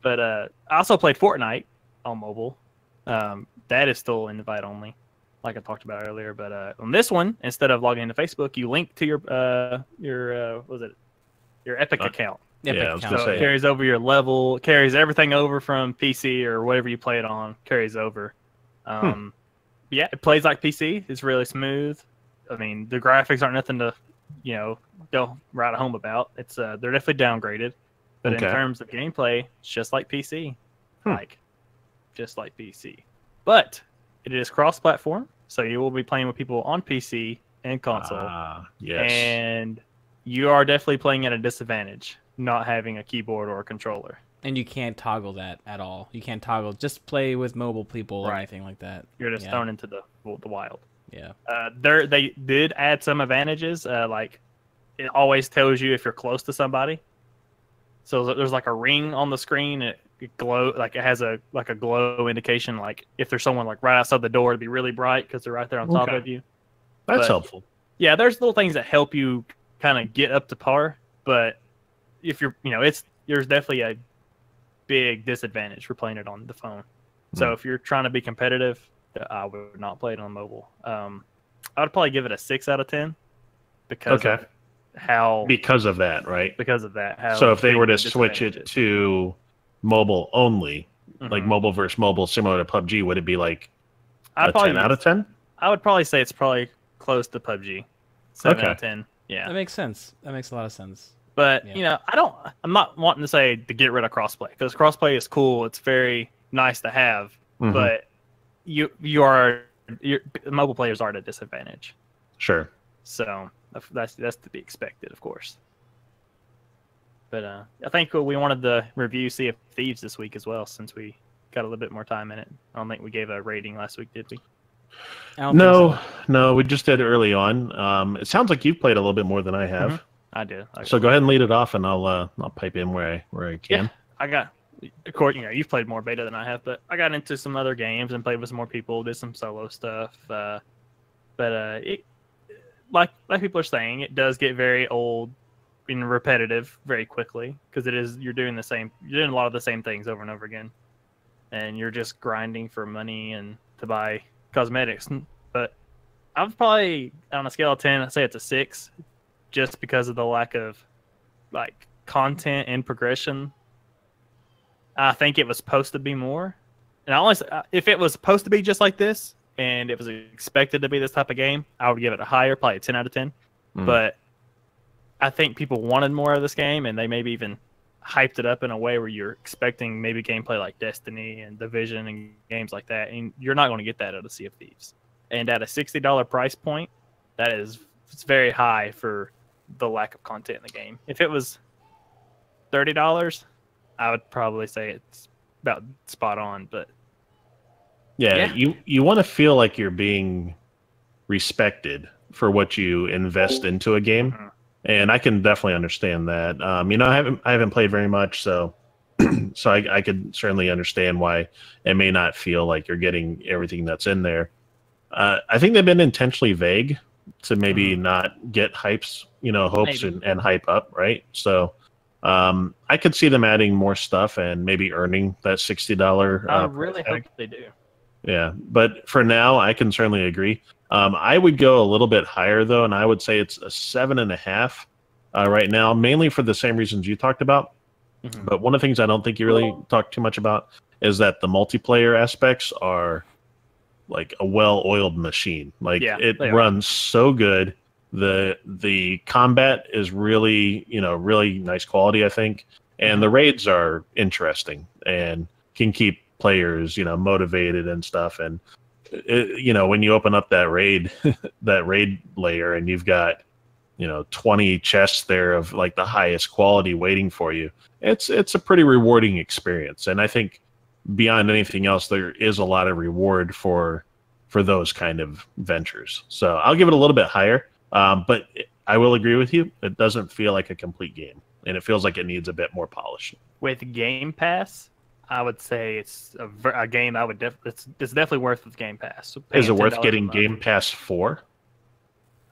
But I also played Fortnite on mobile. That is still invite only, like I talked about earlier. But on this one, instead of logging into Facebook, you link to your Epic account. Yeah, So it carries over your level, carries everything over from PC or whatever you play it on, carries over. Yeah, it plays like PC. It's really smooth. I mean, the graphics aren't nothing to, go right home about. It's they're definitely downgraded, but in terms of gameplay, it's just like PC, just like PC. But it is cross-platform, so you will be playing with people on PC and console. Yes. And you are definitely playing at a disadvantage, not having a keyboard or a controller. And you can't toggle that at all. You can't just play with mobile people or anything like that. You're just thrown into the wild. Yeah. They did add some advantages. Like it always tells you if you're close to somebody. So there's like a ring on the screen. It glow like it has a glow indication. Like if there's someone like right outside the door, it'd be really bright because they're right there on top of you. That's helpful. Yeah, there's little things that help you kind of get up to par. But if you're, there's definitely a big disadvantage for playing it on the phone. So if you're trying to be competitive, that I would not play it on mobile. I would probably give it a 6 out of 10 because Okay. of how Because of that, right? how So if they were to big the switch disadvantage it is. to mobile only, like Mhm. mobile versus mobile, similar to PUBG, would it be like I'd a probably 10 out of 10? I would probably say it's probably close to PUBG. 7 out Okay. of 10. Yeah. That makes sense. That makes a lot of sense. But Yeah. I'm not wanting to say to get rid of crossplay because crossplay is cool. It's very nice to have, Mhm. but your mobile players are at a disadvantage. Sure. So that's to be expected, of course. But I think we wanted to review Sea of Thieves this week as well, since we got a little bit more time in it. I don't think we gave a rating last week, did we? I don't think so. No, we just did early on. It sounds like you've played a little bit more than I have. I did. So go ahead and lead it off, and I'll pipe in where I can. Yeah, I got. Of course, you've played more beta than I have, but I got into some other games and played with some more people, did some solo stuff. But it, like people are saying, it does get very old and repetitive very quickly because you're doing a lot of the same things over and over again, and you're just grinding for money and to buy cosmetics. But I'm probably on a scale of 10, I'd say it's a 6, just because of the lack of like content and progression. I think it was supposed to be more, and if it was supposed to be just like this and it was expected to be this type of game, I would give it a higher, probably a 10 out of 10. But I think people wanted more of this game, and they maybe even hyped it up in a way where you're expecting maybe gameplay like Destiny and Division and games like that, and you're not going to get that out of Sea of Thieves. And at a $60 price point, it's very high for the lack of content in the game. If it was $30, I would probably say it's about spot on. But Yeah. You want to feel like you're being respected for what you invest into a game, and I can definitely understand that. I haven't played very much, so I could certainly understand why it may not feel like you're getting everything that's in there. I think they've been intentionally vague to maybe not get hopes and hype up, right? So I could see them adding more stuff and maybe earning that $60. I really hope they do. Yeah, but for now, I can certainly agree. I would go a little bit higher though, and I would say it's a 7.5 right now, mainly for the same reasons you talked about. But one of the things I don't think you really talked too much about is that the multiplayer aspects are like a well-oiled machine. Like it runs so good. The combat is really really nice quality, I think, and the raids are interesting and can keep players motivated and stuff. And when you open up that raid layer and you've got 20 chests there of like the highest quality waiting for you, it's a pretty rewarding experience. And I think beyond anything else, there is a lot of reward for those kind of ventures. So I'll give it a little bit higher, but I will agree with you, it doesn't feel like a complete game, and it feels like it needs a bit more polish. With Game Pass, I would say it's a game I would it's definitely worth with Game Pass. So is it worth $10 getting a month. Game Pass for?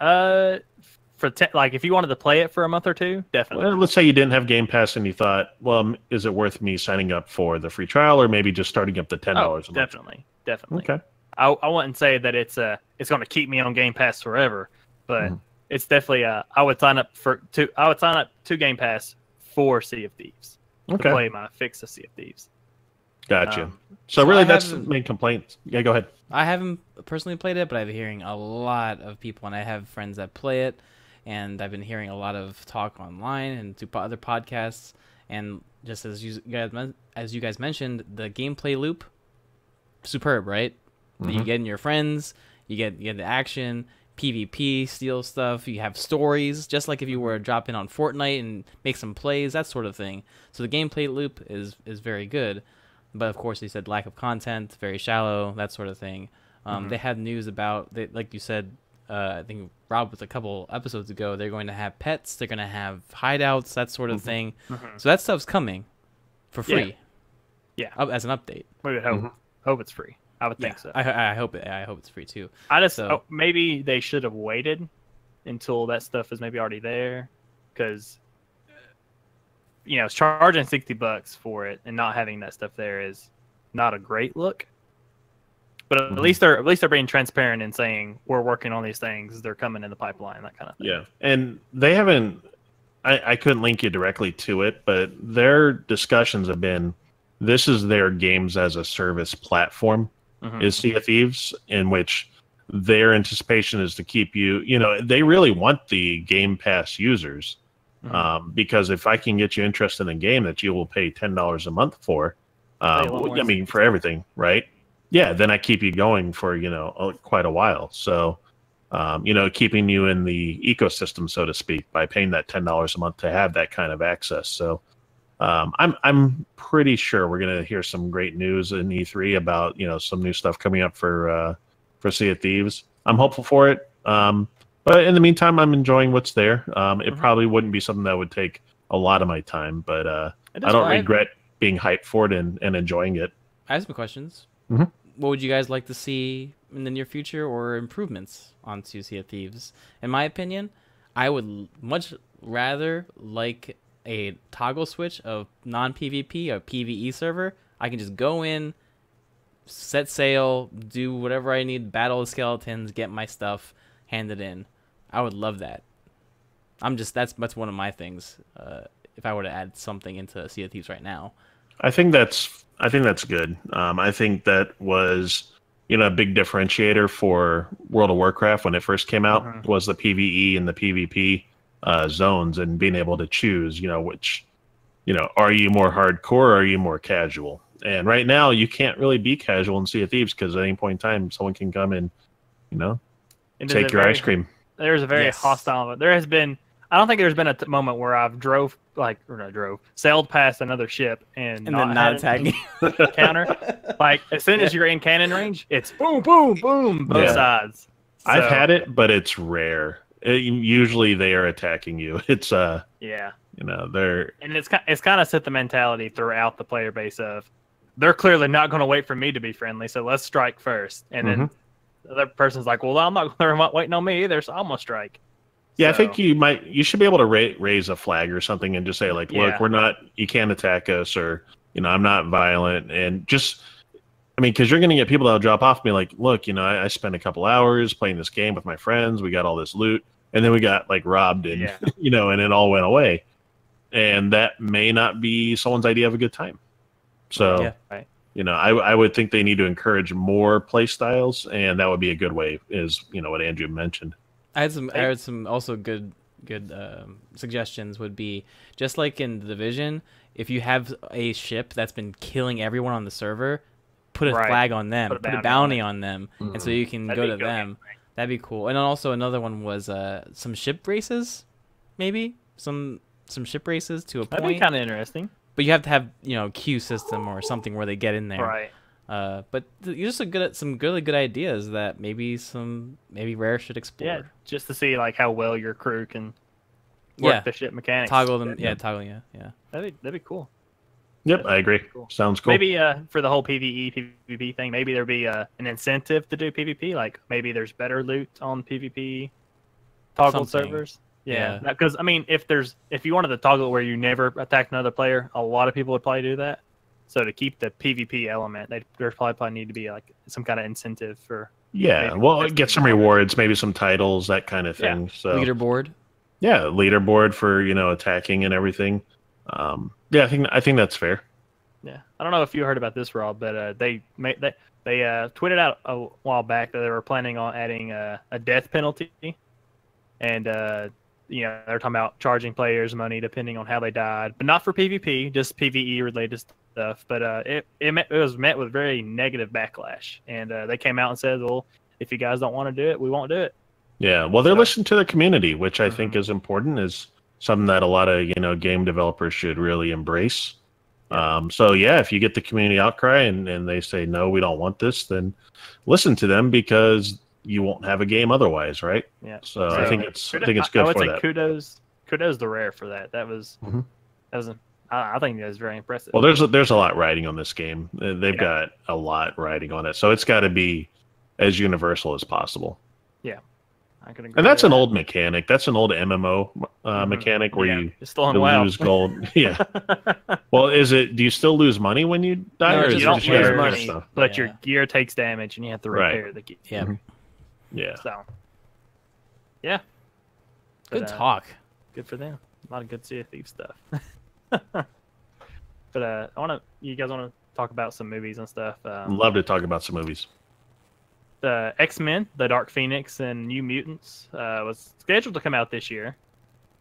Like if you wanted to play it for a month or two, definitely. Well, let's say you didn't have Game Pass and you thought, well, is it worth me signing up for the free trial, or maybe just starting up the $10 a month? Definitely. Okay. I wouldn't say that it's going to keep me on Game Pass forever, but it's definitely I would sign up to Game Pass for Sea of Thieves to play my fix of Sea of Thieves. Gotcha. So really, that's the main complaint. Yeah, go ahead. I haven't personally played it, but I've been hearing a lot of people, and I have friends that play it, and I've been hearing a lot of talk online and through other podcasts. And just as you guys mentioned, the gameplay loop, superb, right? You get in your friends, you get the action, PvP, steal stuff. You have stories, just like if you were to drop in on Fortnite and make some plays, that sort of thing. So the gameplay loop is very good. But of course, they said lack of content, very shallow, that sort of thing. They had news about, like you said, I think Rob was a couple episodes ago, they're going to have pets, they're going to have hideouts, that sort of thing. So that stuff's coming for free. Yeah. As an update. We would hope it's free. I would think so. I hope it's free too. Maybe they should have waited until that stuff is maybe already there, because charging $60 for it and not having that stuff there is not a great look. But at least they're being transparent and saying we're working on these things. They're coming in the pipeline, that kind of thing. Yeah, and they haven't. I couldn't link you directly to it, but their discussions have been, this is their games as a service platform, is Sea of Thieves, in which their anticipation is to keep you, you know, they really want the Game Pass users, because if I can get you interested in a game that you will pay $10 a month for, I mean, for everything, right? Yeah, then I keep you going for, you know, quite a while. So, you know, keeping you in the ecosystem, so to speak, by paying that $10 a month to have that kind of access. So, I'm pretty sure we're gonna hear some great news in E3 about, you know, some new stuff coming up for Sea of Thieves. I'm hopeful for it. But in the meantime, I'm enjoying what's there. It probably wouldn't be something that would take a lot of my time, but I don't regret being hyped for it and enjoying it. I have some questions. What would you guys like to see in the near future, or improvements onto Sea of Thieves? In my opinion, I would much rather like a toggle switch of non-PvP, a PvE server. I can just go in, set sail, do whatever I need, battle the skeletons, get my stuff, hand it in. I would love that. That's one of my things. If I were to add something into Sea of Thieves right now, I think that's good. I think that was, you know, a big differentiator for World of Warcraft when it first came out, was the PvE and the PvP zones, and being able to choose, you know, which, you know, are you more hardcore or are you more casual? And right now you can't really be casual in Sea of Thieves, because at any point in time someone can come and, you know, take your ice cream. There's a very hostile. There has been. I don't think there's been a moment where I've sailed past another ship and then not attacking counter. Like, as soon as you're in cannon range, it's boom, boom, boom, both sides. So, I've had it, but it's rare. Usually they are attacking you. It's you know, they're, and it's kind of set the mentality throughout the player base of, they're clearly not going to wait for me to be friendly, so let's strike first. And then the other person's like, well, I'm not waiting on me either, so I'm gonna strike. Yeah, so, I think you should be able to raise a flag or something and just say, like, look, you can't attack us, or, you know, I'm not violent, and just, I mean, because you're going to get people that'll drop off and be like, look, you know, I spent a couple hours playing this game with my friends, we got all this loot, and then we got, like, robbed, and, you know, and it all went away. And that may not be someone's idea of a good time. So, you know, I would think they need to encourage more play styles, and that would be a good way, is, you know, what Andrew mentioned. I had some also good suggestions. Would be just like in the Division, if you have a ship that's been killing everyone on the server, put a flag on them, put a bounty on them, and so you can go to them. That'd be cool. And then also another one was some ship races, maybe some ship races to a point. That'd be kind of interesting. But you have to have, you know, queue system or something where they get in there. Right. But you're just some really good ideas that maybe Rare should explore. Yeah, just to see like how well your crew can work the ship mechanics. Toggle them. Yeah. That'd be cool. Yep, I agree. Cool. Sounds cool. Maybe for the whole PvE PvP thing, maybe there'd be an incentive to do PvP. Like maybe there's better loot on PvP toggle servers. Yeah, because I mean, if you wanted to toggle where you never attack another player, a lot of people would probably do that. So to keep the PvP element, there's probably need to be like some kind of incentive for. Yeah, well, get some rewards, maybe some titles, that kind of thing. Yeah. So leaderboard. Yeah, leaderboard for, you know, attacking and everything. Yeah, I think that's fair. Yeah, I don't know if you heard about this, Rob, but they tweeted out a while back that they were planning on adding a death penalty, and you know, they're talking about charging players money depending on how they died, but not for PvP, just PvE related stuff. But it was met with very negative backlash, and they came out and said, well, if you guys don't want to do it, we won't do it. Yeah, well, they're listening to the community, which I think is important, is something that a lot of, you know, game developers should really embrace. So yeah, if you get the community outcry and they say, no, we don't want this, then listen to them, because you won't have a game otherwise, right? Yeah. So I think it's good for that. I would say kudos to Rare for that. That was I think that was very impressive. Well, there's a lot riding on this game. They've got a lot riding on it, so it's got to be as universal as possible. Yeah. I can agree. And that's with an that. old mechanic. That's an old MMO mechanic where you It's still on WoW. lose gold. Yeah. Well, do you still lose money when you die, No, or it's is You it don't just you gotta lose repair money, stuff? but Yeah. your gear takes damage, and you have to Right. repair the gear. Yeah. Yeah. So, yeah. Good But, talk. Good for them. A lot of good Sea of Thieves stuff. But you guys want to talk about some movies and stuff? Love to talk about some movies. The X-Men, The Dark Phoenix, and New Mutants was scheduled to come out this year.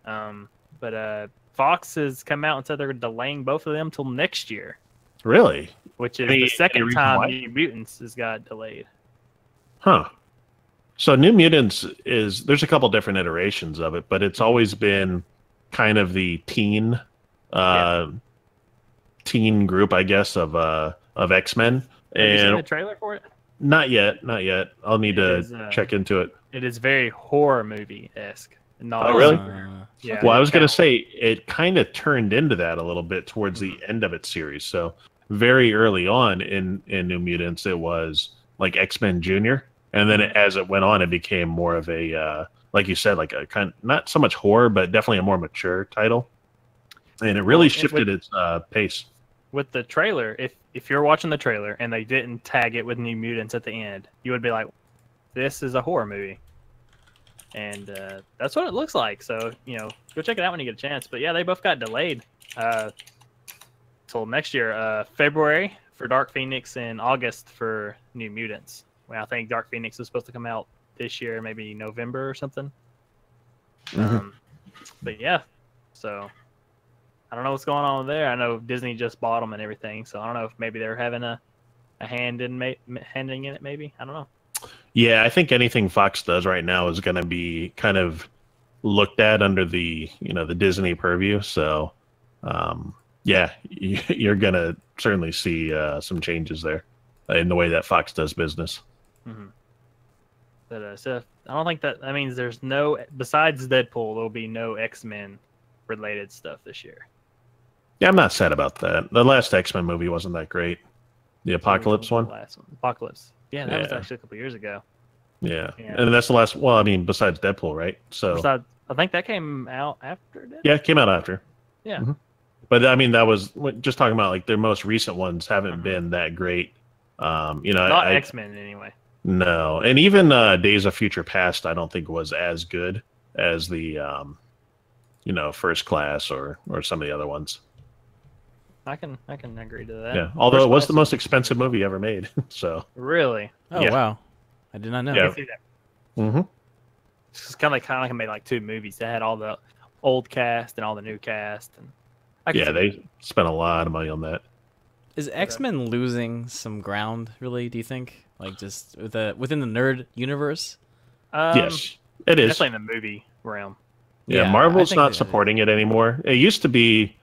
But Fox has come out and said they're delaying both of them till next year, Really? which is Any the second reason time why? New Mutants has got delayed. Huh. So New Mutants there's a couple different iterations of it, but it's always been kind of the teen group, I guess, of X-Men. Have you seen And the trailer for it? not yet. I'll need to is, check into it. It is very horror movie-esque. Oh, really? Yeah. Well, I was going to say it kind of turned into that a little bit towards the end of its series. So very early on in New Mutants, it was like X-Men Junior, and then as it went on, it became more of a like you said, like a kind not so much horror, but definitely a more mature title. And it really shifted its pace. With the trailer, if you're watching the trailer and they didn't tag it with New Mutants at the end, you would be like, "This is a horror movie," and that's what it looks like. So go check it out when you get a chance. But yeah, they both got delayed till next year, February for Dark Phoenix and August for New Mutants. Well, I think Dark Phoenix is supposed to come out this year, maybe November or something. But yeah, so. I don't know what's going on there. I know Disney just bought them and everything, so I don't know if maybe they're having a hand in handing in it. Maybe I don't know. Yeah, I think anything Fox does right now is going to be kind of looked at under the the Disney purview. So, yeah, you're going to certainly see some changes there in the way that Fox does business. Mm-hmm. But so I don't think that means there's besides Deadpool, there'll be no X-Men related stuff this year. Yeah, I'm not sad about that. The last X-Men movie wasn't that great. The Apocalypse one? The last one. Apocalypse. Yeah, that was Yeah. actually a couple years ago. Yeah. Yeah. And that's the last. Well, I mean, besides Deadpool, right? So Besides, I think that came out after Deadpool. yeah, it came out after. Yeah. Mhm. But I mean, that was just talking about like their most recent ones haven't been that great. Not X-Men anyway. No, and even Days of Future Past, I don't think was as good as the First Class or some of the other ones. I can agree to that. Yeah, although First it was Class the most expensive movie ever made. So Really? Oh Yeah. wow, I did not know. Yeah. I can see that. It's kind of like made like two movies. They had all the old cast and all the new cast, and I can yeah, see they spent a lot of money on that. Is X-Men losing some ground? Really? Do you think? Like just within the nerd universe? that. Yes, it is. Definitely in the movie realm. Yeah, Yeah, I Marvel's think not that- supporting it anymore. It used to be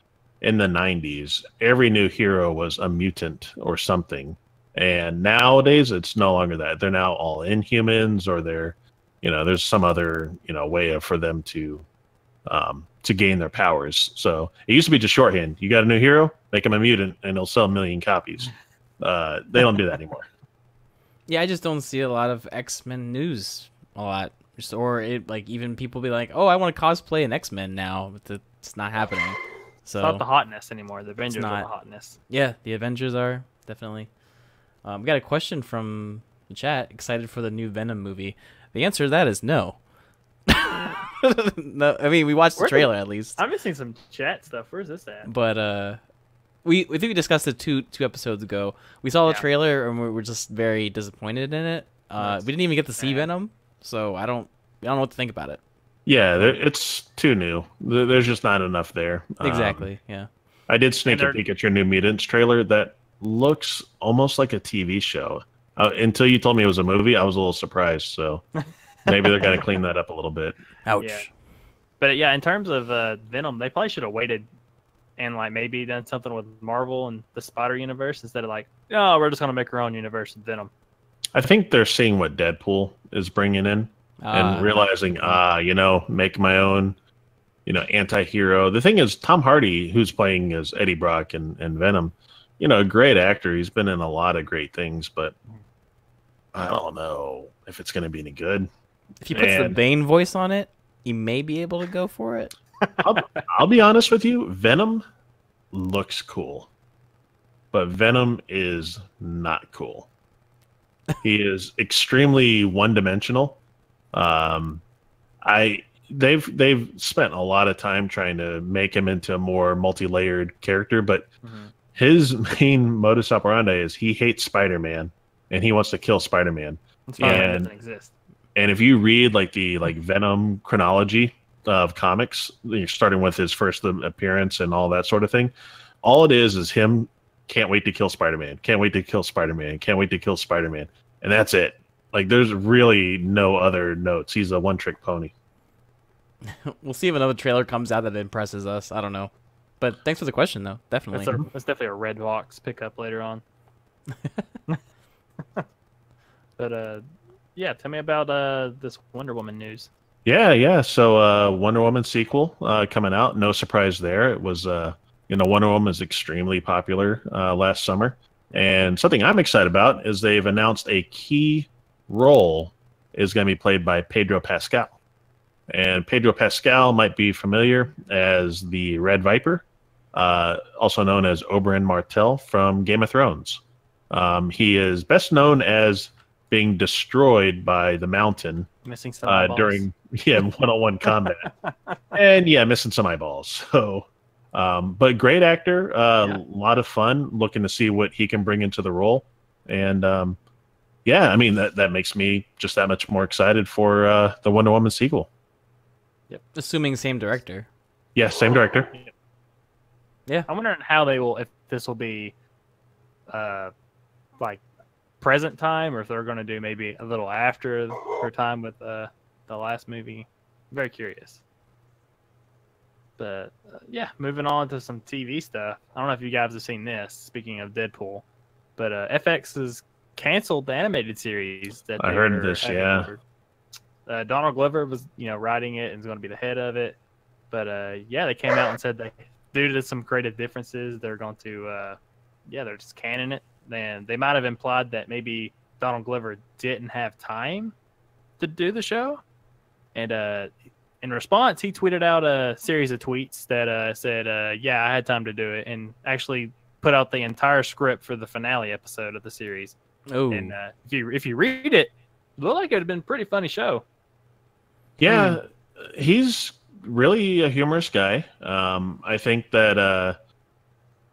in the 90s, every new hero was a mutant or something. And nowadays, it's no longer that. They're now all Inhumans, or they're, there's some other, way for them to gain their powers. So it used to be just shorthand. You got a new hero, make him a mutant, and he'll sell 1 million copies. They don't do that anymore. Yeah, I just don't see a lot of X-Men news a lot. Like even people be like, "Oh, I want to cosplay an X-Men now," but it's not happening. So It's not the hotness anymore. The Avengers are not. the hotness. yeah, the Avengers are definitely. We got a question from the chat. Excited for the new Venom movie? The answer to that is no. No, I mean we watched the Where's trailer at least, I'm missing some chat stuff. Where's this at? but we think we discussed it two episodes ago. We saw the Yeah. trailer and we were just very disappointed in it. That's We didn't even get to see sad. Venom, so I don't know what to think about it. Yeah, it's too new. There's just not enough there. Exactly. Yeah. I did sneak And a peek at your New Mutants trailer. That looks almost like a TV show. Until you told me it was a movie, I was a little surprised. So maybe they're going to clean that up a little bit. Ouch. Yeah. But yeah, in terms of Venom, they probably should have waited and like maybe done something with Marvel and the Spider Universe instead of like, no, we're just gonna make our own universe with Venom. I think they're seeing what Deadpool is bringing in and realizing, make my own, anti-hero. The thing is, Tom Hardy, who's playing as Eddie Brock and Venom, a great actor. He's been in a lot of great things, but I don't know if it's going to be any good. If he puts the And Bane voice on it, you may be able to go for it. I'll be honest with you, Venom looks cool, but Venom is not cool. He is extremely one-dimensional. Um, they've spent a lot of time trying to make him into a more multi-layered character, but his main modus operandi is he hates Spider-Man and he wants to kill Spider-Man. Spider-Man doesn't exist. And if you read the Venom chronology of comics, you're starting with his first appearance and all that sort of thing. All it is him can't wait to kill Spider-Man, can't wait to kill Spider-Man, can't wait to kill Spider-Man, and that's it. Like there's really no other notes. He's a one-trick pony. We'll see if another trailer comes out that impresses us. I don't know. But thanks for the question, though. Definitely. That's definitely a Red Box pickup later on. But yeah, tell me about this Wonder Woman news. Yeah. So Wonder Woman sequel coming out. No surprise there. It was Wonder Woman is extremely popular last summer, and something I'm excited about is they've announced a key role is going to be played by Pedro Pascal. And Pedro Pascal might be familiar as the Red Viper, also known as Oberyn Martell from Game of Thrones. He is best known as being destroyed by the Mountain Missing some eyeballs. during one-on-one combat, and missing some eyeballs. So, but great actor, a lot of fun. Looking to see what he can bring into the role, and I mean that makes me just that much more excited for the Wonder Woman sequel. Yep. Assuming same director. Yeah, same director. Yeah. I'm wondering how they will, if this will be like present time, or if they're going to do maybe a little after her time with the last movie. I'm very curious. But moving on to some TV stuff. I don't know if you guys have seen this. Speaking of Deadpool, but FX has canceled the animated series that I heard this. Yeah. Covered. Donald Glover was, writing it and is going to be the head of it. But they came out and said that due to some creative differences, they're going to, they're just canning it. And they might have implied that maybe Donald Glover didn't have time to do the show. And in response, he tweeted out a series of tweets that said, I had time to do it, and actually put out the entire script for the finale episode of the series. Oh. And if you read it, it looked like it would have been a pretty funny show. Yeah, he's really a humorous guy. I think that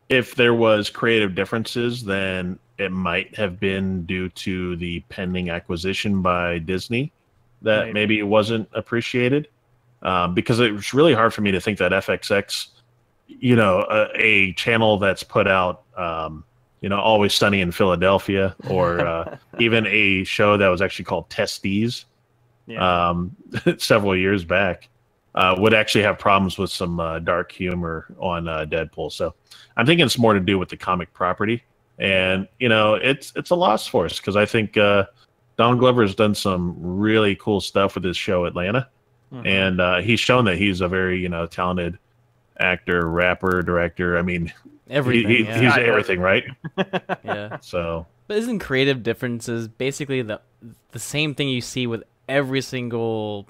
if there was creative differences, then it might have been due to the pending acquisition by Disney that maybe it wasn't appreciated. Because it was really hard for me to think that FXX, a channel that's put out, Always Sunny in Philadelphia, or even a show that was actually called Testes several years back, would actually have problems with some dark humor on Deadpool. So I'm thinking it's more to do with the comic property. And, it's a loss for us because I think Donald Glover has done some really cool stuff with his show Atlanta. Mm-hmm. And he's shown that he's a very, talented actor, rapper, director. I mean, everything. He's everything, right? Yeah. So, but isn't creative differences basically the same thing you see with every single,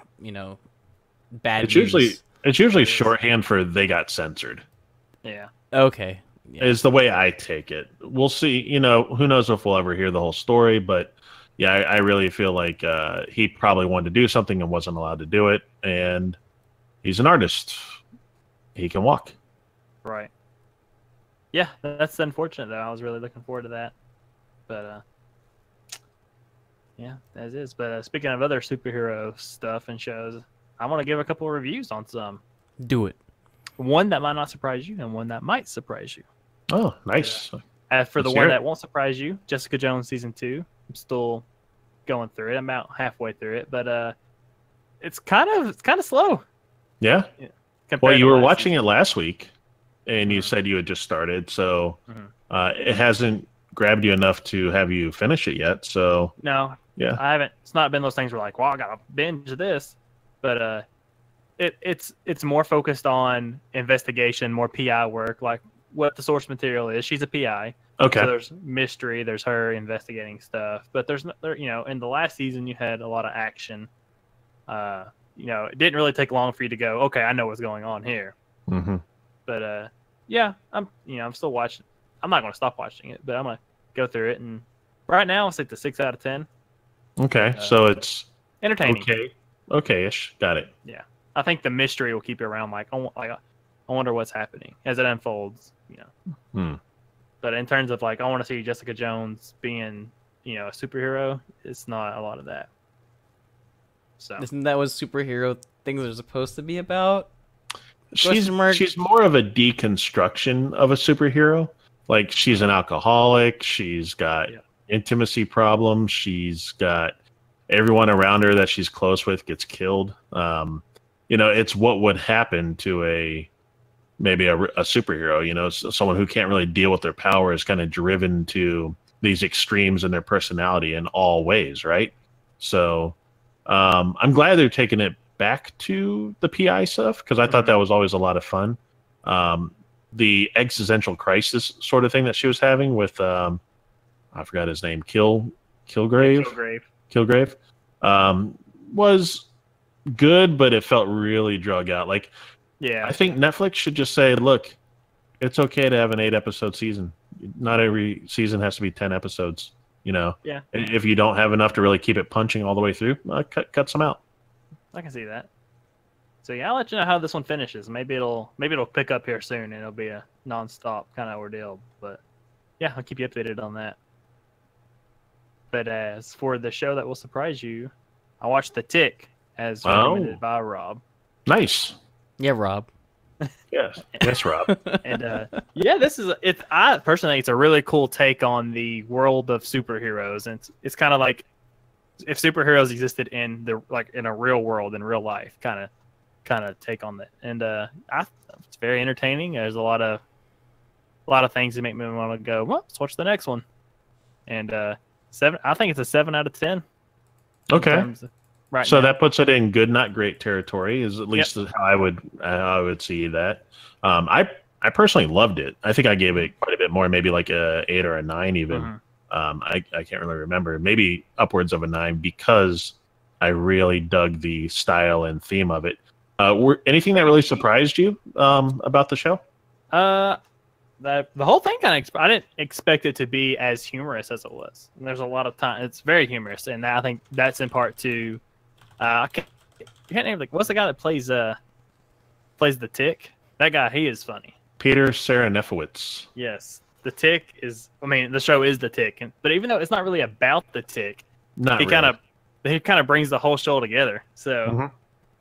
bad news? It's usually shorthand for they got censored. Yeah. Okay. Yeah. Is the way I take it. We'll see. Who knows if we'll ever hear the whole story, but yeah, I really feel like he probably wanted to do something and wasn't allowed to do it. And he's an artist. He can walk. Right. Yeah, that's unfortunate, though. I was really looking forward to that. But, as is. But speaking of other superhero stuff and shows, I want to give a couple of reviews on some. Do it. One that might not surprise you and one that might surprise you. Oh, nice. As for the one that won't surprise you, Jessica Jones Season 2. I'm still going through it. I'm about halfway through it, but it's kind of slow. Yeah. Well, you were watching it last week, and you said you had just started, so it hasn't grabbed you enough to have you finish it yet. So no, yeah, I haven't. It's not been those things where like, well, I gotta binge this, but it's more focused on investigation, more PI work, like what the source material is. She's a PI. Okay. So there's mystery. There's her investigating stuff, but in the last season you had a lot of action, It didn't really take long for you to go, okay, I know what's going on here. Mm-hmm. But yeah, I'm still watching. I'm not going to stop watching it, but I'm going to go through it. And right now, it's like the 6 out of 10. Okay, so it's Entertaining. Okay-ish. Got it. Yeah, I think the mystery will keep you around. Like, I wonder what's happening as it unfolds. But in terms of like, I want to see Jessica Jones being, a superhero. It's not a lot of that. So Isn't that what superhero things are supposed to be about? She's more of a deconstruction of a superhero. Like, she's an alcoholic. She's got intimacy problems. She's got everyone around her that she's close with gets killed. It's what would happen to maybe a superhero. Someone who can't really deal with their power is kind of driven to these extremes in their personality in all ways, right? So I'm glad they're taking it back to the PI stuff, because I thought that was always a lot of fun. The existential crisis sort of thing that she was having with I forgot his name, Kilgrave was good, but it felt really drug out. Like, I think Netflix should just say, look, it's okay to have an 8-episode season. Not every season has to be 10 episodes. If you don't have enough to really keep it punching all the way through, cut some out. I can see that. So yeah, I'll let you know how this one finishes. Maybe it'll pick up here soon, and it'll be a non-stop kind of ordeal. But yeah, I'll keep you updated on that. But as for the show that will surprise you, I watched The Tick, as recommended by Rob. Nice. Yeah, Rob. Yes, Rob. And I personally think it's a really cool take on the world of superheroes, and it's kind of like if superheroes existed in a real world, in real life, kind of take on that. And it's very entertaining. There's a lot of things that make me want to go, well, let's watch the next one. And I think it's a 7 out of 10. Okay. So now. that puts it in good, not great territory. Is at least how I would see that. I personally loved it. I think I gave it quite a bit more, maybe like a 8 or a 9 even. I can't really remember. Maybe upwards of a 9, because I really dug the style and theme of it. Anything that really surprised you about the show? The whole thing I didn't expect it to be as humorous as it was. And there's a lot of time. It's very humorous, and I think that's in part to I can't name, like, what's the guy that plays the Tick? That guy, he is funny. Peter Serafinowicz. Yes, the Tick is. I mean, the show is the Tick, but even though it's not really about the Tick, he kind of brings the whole show together. So,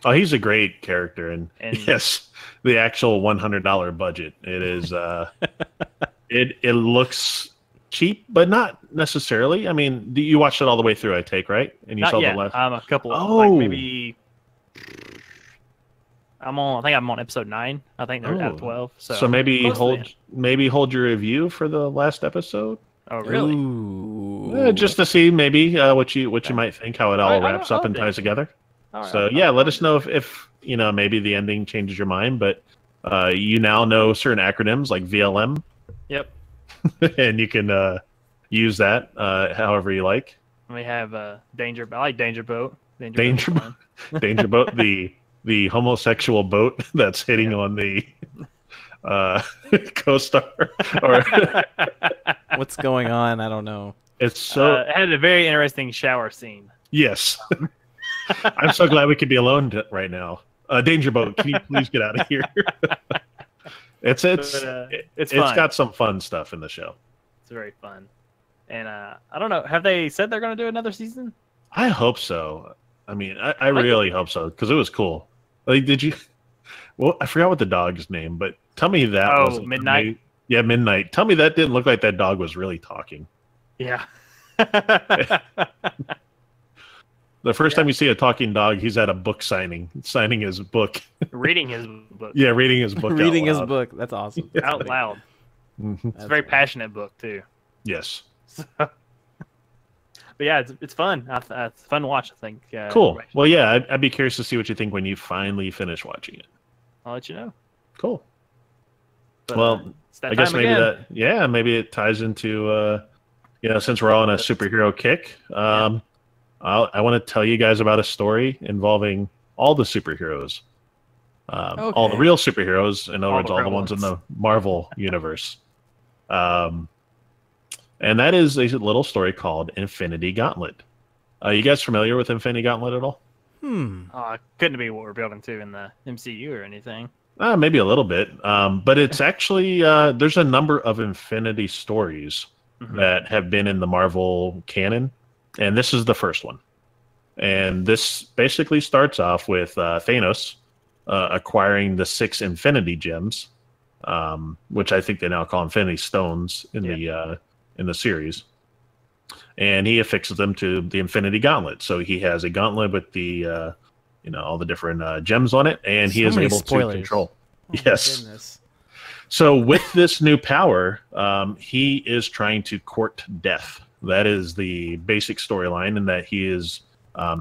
oh, he's a great character, and yes, the actual $100 budget. It is. It looks cheap, but not necessarily. I mean, you watched it all the way through, I take, right? And you not saw yet. the last. I'm a couple. Like maybe. I think I'm on episode 9. I think they're at 12. So maybe hold your review for the last episode. Oh, really? Ooh. Just to see maybe what you might think, how it all wraps up and ties together. So let us know if maybe the ending changes your mind, but you now know certain acronyms like VLM. Yep. And you can use that however you like. We have Danger. I like Danger Boat. Danger Boat. The homosexual boat that's hitting on the co-star. What's going on? I don't know. It's so. It had a very interesting shower scene. Yes. I'm so glad we could be alone right now. Danger Boat, can you please get out of here? It's got some fun stuff in the show. It's very fun. And I don't know. Have they said they're going to do another season? I hope so. I mean, I really hope so, because it was cool. Like, did you? Well, I forgot what the dog's name, but tell me that wasn't Midnight. Yeah, Midnight. Tell me that didn't look like that dog was really talking. Yeah. The first time you see a talking dog, he's at a book signing his book. Reading his book. Yeah, reading his book. Reading his book. That's awesome. Out loud. It's a very passionate book too. Yes. But yeah, it's fun. It's fun to watch, I think. Cool. Well, yeah, I'd be curious to see what you think when you finally finish watching it. I'll let you know. Cool. But, well, I guess maybe it ties into, since we're all on a superhero kick, I want to tell you guys about a story involving all the superheroes, all the Okay. real superheroes. In other All words, the all the real ones in ones. the Marvel universe. Um, and that is a little story called Infinity Gauntlet. You guys familiar with Infinity Gauntlet at all? Couldn't be what we're building to in the MCU or anything. Maybe a little bit, but it's actually there's a number of Infinity stories Mhm. that have been in the Marvel canon, and this is the first one. And this basically starts off with Thanos acquiring the 6 Infinity Gems, which I think they now call Infinity Stones in the series. And he affixes them to the Infinity Gauntlet. So he has a gauntlet with the all the different gems on it, and he So is many able spoilers. to control. Oh my Yes. goodness. So with this new power, he is trying to court death. That is the basic storyline, in that he is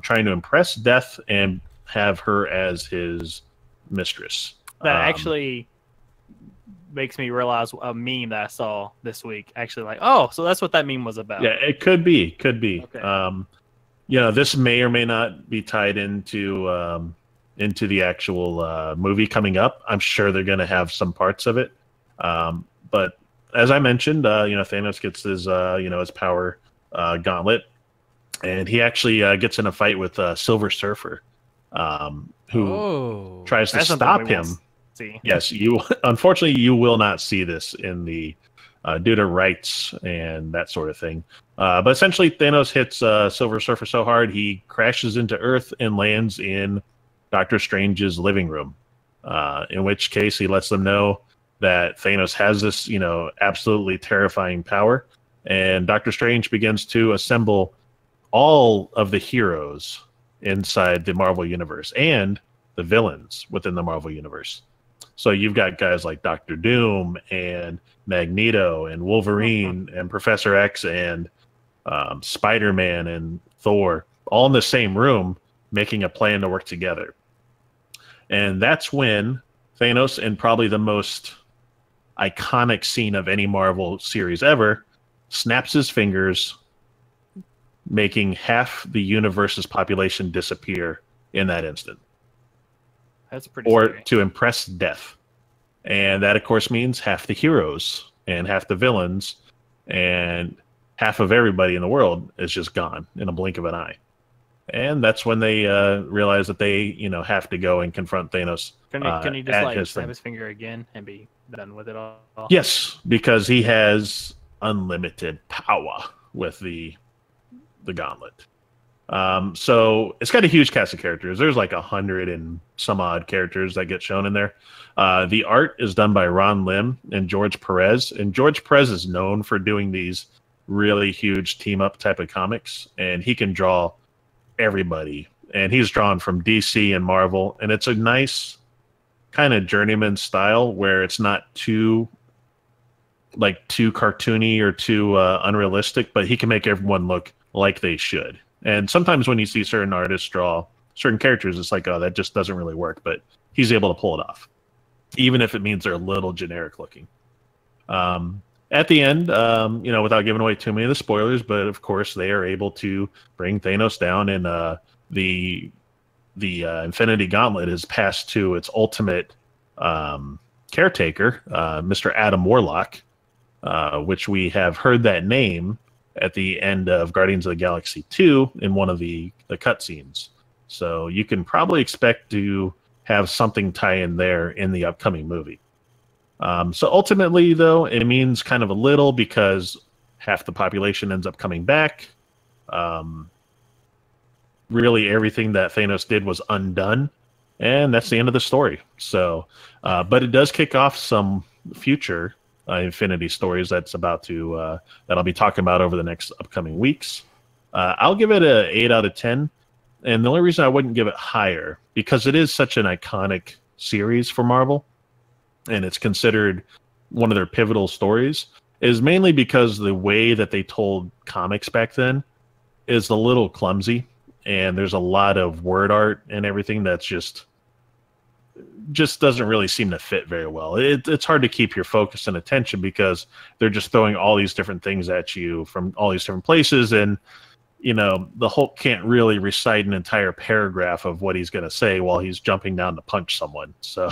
trying to impress Death and have her as his mistress. That actually makes me realize a meme that I saw this week. Actually, like, oh, so that's what that meme was about. Yeah, it could be. Could be. Okay. This may or may not be tied into the actual movie coming up. I'm sure they're going to have some parts of it. But as I mentioned, Thanos gets his power gauntlet, and he actually gets in a fight with Silver Surfer, who tries to That's something stop we him. won't see. Yes, unfortunately you will not see this in the due to rights and that sort of thing. But essentially, Thanos hits Silver Surfer so hard he crashes into Earth and lands in Doctor Strange's living room. In which case, he lets them know that Thanos has this, absolutely terrifying power, and Doctor Strange begins to assemble all of the heroes inside the Marvel universe and the villains within the Marvel universe. So you've got guys like Doctor Doom and Magneto and Wolverine and Professor X and Spider-Man and Thor all in the same room making a plan to work together. And that's when Thanos, in probably the most iconic scene of any Marvel series ever, snaps his fingers, making half the universe's population disappear in that instant. That's pretty Or scary. to impress Death. And that, of course, means half the heroes and half the villains and half of everybody in the world is just gone in a blink of an eye. And that's when they realize that they, have to go and confront Thanos. Can he just at like his snap thing. his finger again and be done with it all? Yes, because he has unlimited power with the gauntlet. So it's got a huge cast of characters. There's like 100 and some odd characters that get shown in there. The art is done by Ron Lim and George Perez. And George Perez is known for doing these really huge team up type of comics. And he can draw everybody. And he's drawn from DC and Marvel. And it's a nice kind of journeyman style where it's not too cartoony or too unrealistic, but he can make everyone look like they should. And sometimes when you see certain artists draw certain characters, it's like, oh, that just doesn't really work. But he's able to pull it off, even if it means they're a little generic looking. At the end, without giving away too many of the spoilers, but of course they are able to bring Thanos down, and the Infinity Gauntlet is passed to its ultimate caretaker, Mr. Adam Warlock, which we have heard that name at the end of Guardians of the Galaxy 2 in one of the cutscenes. So you can probably expect to have something tie in there in the upcoming movie. So ultimately, though, it means kind of a little because half the population ends up coming back. Really, everything that Thanos did was undone, and that's the end of the story. So, but it does kick off some future Infinity stories that I'll be talking about over the next upcoming weeks. I'll give it a 8 out of 10, and the only reason I wouldn't give it higher, because it is such an iconic series for Marvel, and it's considered one of their pivotal stories, is mainly because the way that they told comics back then is a little clumsy, and there's a lot of word art and everything that's just doesn't really seem to fit very well. It's hard to keep your focus and attention because they're just throwing all these different things at you from all these different places, and the Hulk can't really recite an entire paragraph of what he's going to say while he's jumping down to punch someone. So,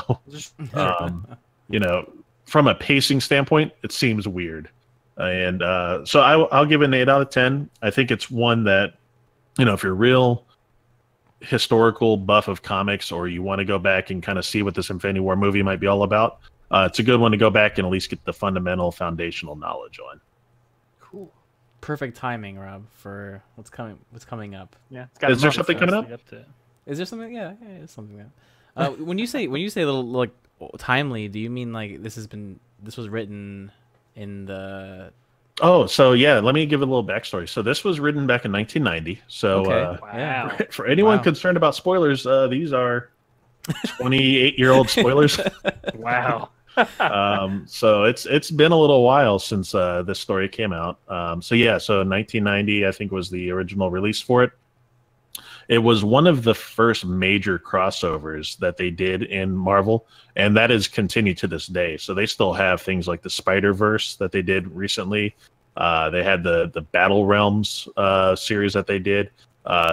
you know, from a pacing standpoint, it seems weird. And so I'll give it an 8 out of 10. I think it's one that, if you're real historical buff of comics, or you want to go back and kind of see what this Infinity War movie might be all about, it's a good one to go back and at least get the fundamental foundational knowledge on. Cool. Perfect timing, Rob, for what's coming up. Yeah. Is there something coming up? Is there something? Yeah, it's something. When you say a little like timely, do you mean like this was written in the? Oh, so yeah, let me give a little backstory. So this was written back in 1990. So wow. For anyone concerned about spoilers, these are 28-year-old spoilers. Wow. So it's been a little while since this story came out. So 1990 I think was the original release for it. It was one of the first major crossovers that they did in Marvel, and that is continued to this day. So they still have things like the Spider-Verse that they did recently. They had the Battle Realms series that they did.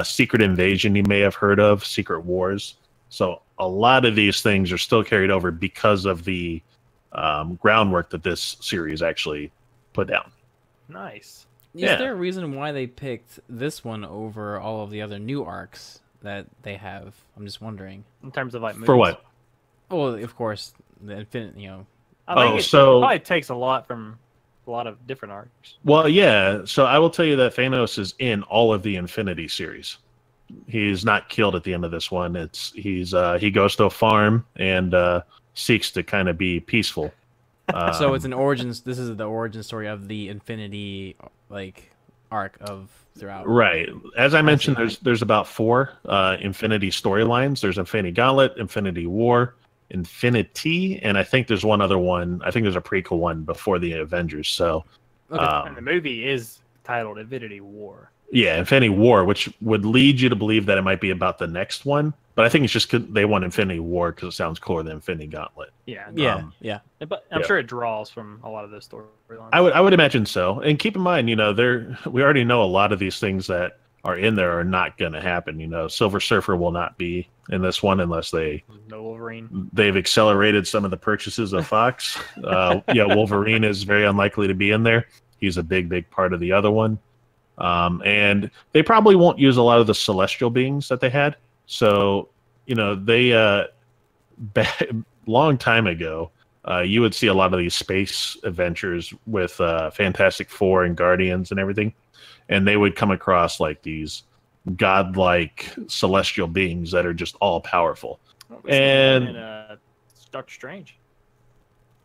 Secret Invasion you may have heard of, Secret Wars. So a lot of these things are still carried over because of the groundwork that this series actually put down. Nice. Is there a reason why they picked this one over all of the other new arcs that they have? I'm just wondering. In terms of like movies. For what? Well, of course, the Infinite. I think it probably takes a lot from a lot of different arcs. Well, yeah. So I will tell you that Thanos is in all of the Infinity series. He's not killed at the end of this one. He goes to a farm and seeks to kind of be peaceful. So it's an origins. This is the origin story of the Infinity arc of throughout. Right. As I mentioned, there's about 4 Infinity storylines. There's Infinity Gauntlet, Infinity War, Infinity, and I think there's one other one. I think there's a prequel one before the Avengers. So and the movie is titled Infinity War. Yeah, Infinity War, which would lead you to believe that it might be about the next one. But I think it's just 'cause they want Infinity War because it sounds cooler than Infinity Gauntlet. Yeah. But I'm sure it draws from a lot of those storylines. I would imagine so. And keep in mind, we already know a lot of these things that are in there are not going to happen. Silver Surfer will not be in this one unless no Wolverine. They've accelerated some of the purchases of Fox. Wolverine is very unlikely to be in there. He's a big part of the other one. And they probably won't use a lot of the celestial beings that they had. So, they long time ago, you would see a lot of these space adventures with Fantastic Four and Guardians and everything, and they would come across like these godlike celestial beings that are just all powerful. And Doctor Strange.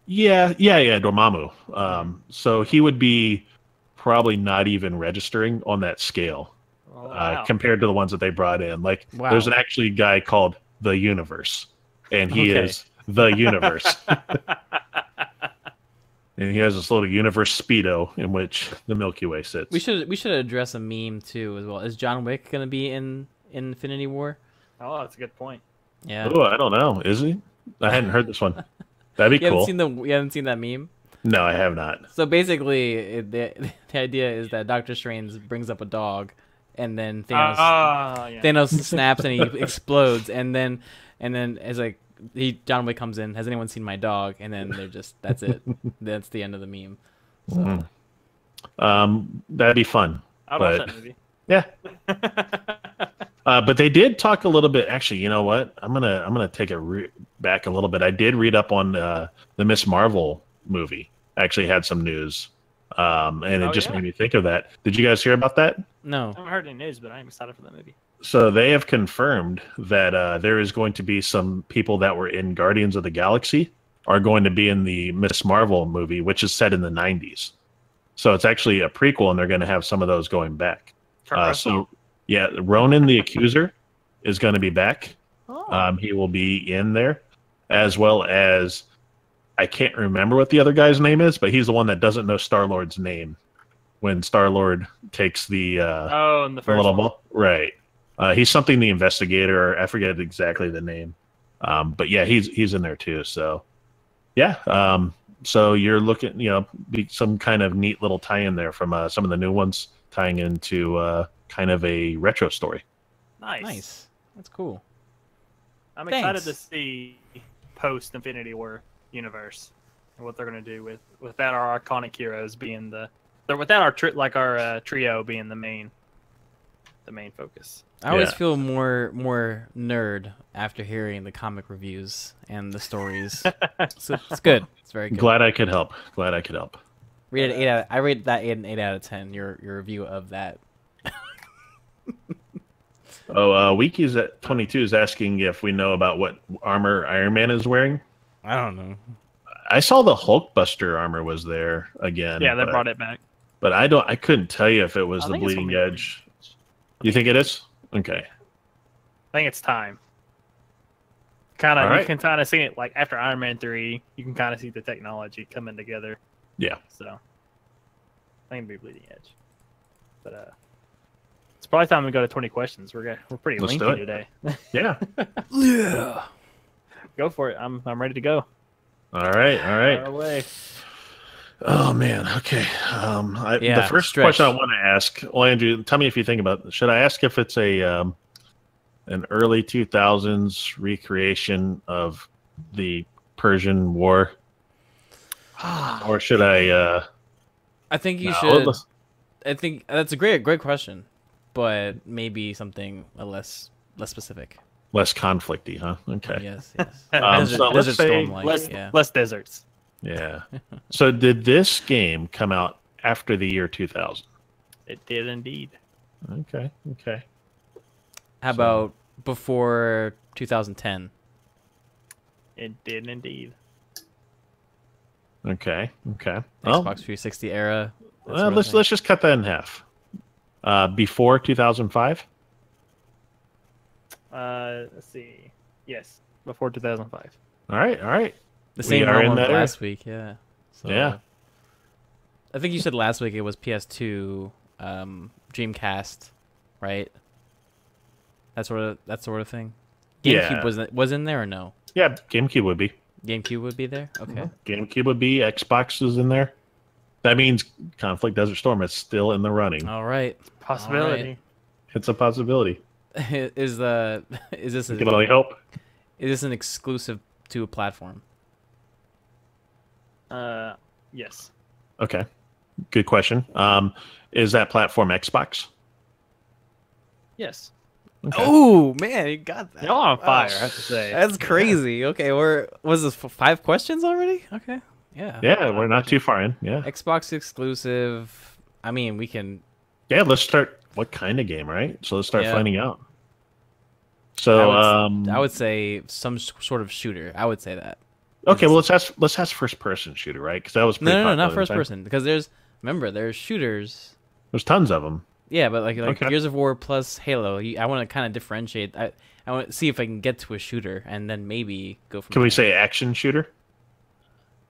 Yeah, Dormammu. So he would be probably not even registering on that scale compared to the ones that they brought in. There's an actually guy called the Universe, and he is the Universe. And he has this little Universe Speedo in which the Milky Way sits. We should address a meme too as well. Is John Wick going to be in Infinity War? Oh, that's a good point. Yeah. Oh, I don't know. Is he? I hadn't heard this one. That'd be cool. You haven't seen that meme? No, I have not. So basically, the idea is that Doctor Strange brings up a dog, and then Thanos snaps and he explodes, and then as John Wick comes in. Has anyone seen my dog? And then that's it. That's the end of the meme. So. That'd be fun. I'd watch that movie. Yeah. But they did talk a little bit. Actually, you know what? I'm gonna take it back a little bit. I did read up on the Miss Marvel movie. Actually, had some news, and it just made me think of that. Did you guys hear about that? No, I haven't heard any news, but I'm excited for that movie. So they have confirmed that there is going to be some people that were in Guardians of the Galaxy are going to be in the Miss Marvel movie, which is set in the 90s. So it's actually a prequel, and they're going to have some of those going back. Ronan the Accuser is going to be back. He will be in there, as well as I can't remember what the other guy's name is, but he's the one that doesn't know Star-Lord's name when Star-Lord takes the in the first little one. Right. He's something the Investigator, or I forget exactly the name. But yeah, he's in there too. So yeah. So you're looking, be some kind of neat little tie-in there from some of the new ones tying into kind of a retro story. Nice. That's cool. I'm Thanks. excited to see post Infinity War universe and what they're gonna do without our iconic heroes being without our trio being the main focus. I always Yeah. feel more nerd after hearing the comic reviews and the stories. So it's good. It's very good. Glad I could help. Rated I rate that an 8 out of 10. Your review of that. Oh, Wiki's at 22 is asking if we know about what armor Iron Man is wearing. I don't know. I saw the Hulkbuster armor was there again. Yeah, they brought it back. But I couldn't tell you if it was I the think it's gonna bleeding be edge. You think it is? Okay. I think it's time. Kind of, All right. you can kind of see it like after Iron Man 3. You can kind of see the technology coming together. Yeah. So I think it'd be bleeding edge. But it's probably time to go to 20 questions. We're pretty Let's do lengthy it. today. Yeah. Yeah. Go for it. I'm ready to go. All right. Fire away. Oh man. Okay. Yeah, the first stretch. question I want to ask, well, Andrew, tell me if you think about. Should I ask if it's an early 2000s recreation of the Persian War, or should I? I think you no, should. let's- I think that's a great question, but maybe something less specific. Less conflicty, huh? Okay. Yes. Yes. So let's Desert say Storm like. less, Yeah. less deserts. Yeah. So did this game come out after the year 2000? It did indeed. Okay. How about before 2010? It did indeed. Okay. Xbox Well, 360 era. that well, sort of let's thing. let's just cut that in half. Before 2005. Let's see. Yes, before 2005. All right. The we same are in realm that of era. last week. Yeah. So, Yeah. I think you said last week it was PS2, Dreamcast, right? That sort of thing. Yeah. GameCube was in there or no? Yeah. GameCube would be. GameCube would be there. Okay. GameCube would be. Xbox is in there. That means Conflict Desert Storm is still in the running. All right. Possibility. It's a possibility. Is this You can only hope. is this an exclusive to a platform? Yes. Okay. Good question. Is that platform Xbox? Yes. Okay. Oh man, you got that. Y'all on fire, I have to say. That's crazy. Okay, was this 5 questions already? Okay. Yeah. Yeah, we're not too far in. Yeah. Xbox exclusive. I mean, we can. Yeah, let's start. What kind of game, right? So let's start Yeah. finding out. So, I would say some sort of shooter. I would say that. okay, well, let's ask first person shooter, right? Because that was pretty No, popular not at the first time. person. Because there's shooters. There's tons of them. Yeah, but like Okay. Gears of War plus Halo. I want to kind of differentiate. I want to see if I can get to a shooter and then maybe go from. Can we there. say action shooter?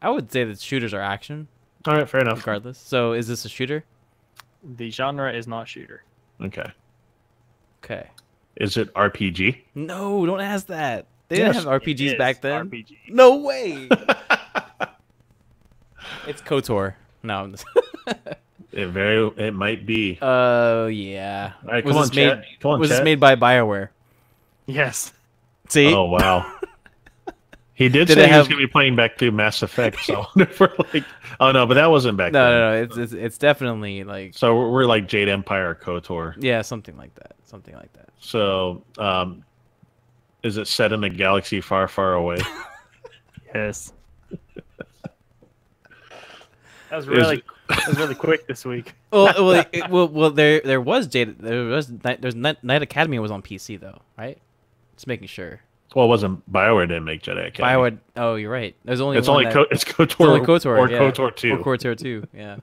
I would say that shooters are action, All right, fair enough. regardless. So is this a shooter? The genre is not shooter. Okay. Okay. Is it RPG? No, don't ask that. They Yes, didn't have RPGs It back is then. RPG. No way. It's KOTOR. No. I'm just... It might be. Yeah. All right, Was come on, this made? chat. Come on, was this chat. made by BioWare? Yes. See. Oh wow. He did Did say it he was have- going to be playing back through Mass Effect. So I wonder if we're like, oh no, but that wasn't back then. No. It's definitely like So we're like Jade Empire, KOTOR. yeah, something like that. Something like that. So, is it set in a galaxy far, far away? Yes. That was really quick this week. Well, there was Night Academy was on PC though, right? Just making sure. Well, it wasn't BioWare didn't make Jedi Academy. BioWare. Oh, you're right. There's only It's one only that, it's KOTOR, it's only KOTOR or yeah. KOTOR 2. Or KOTOR 2. Yeah.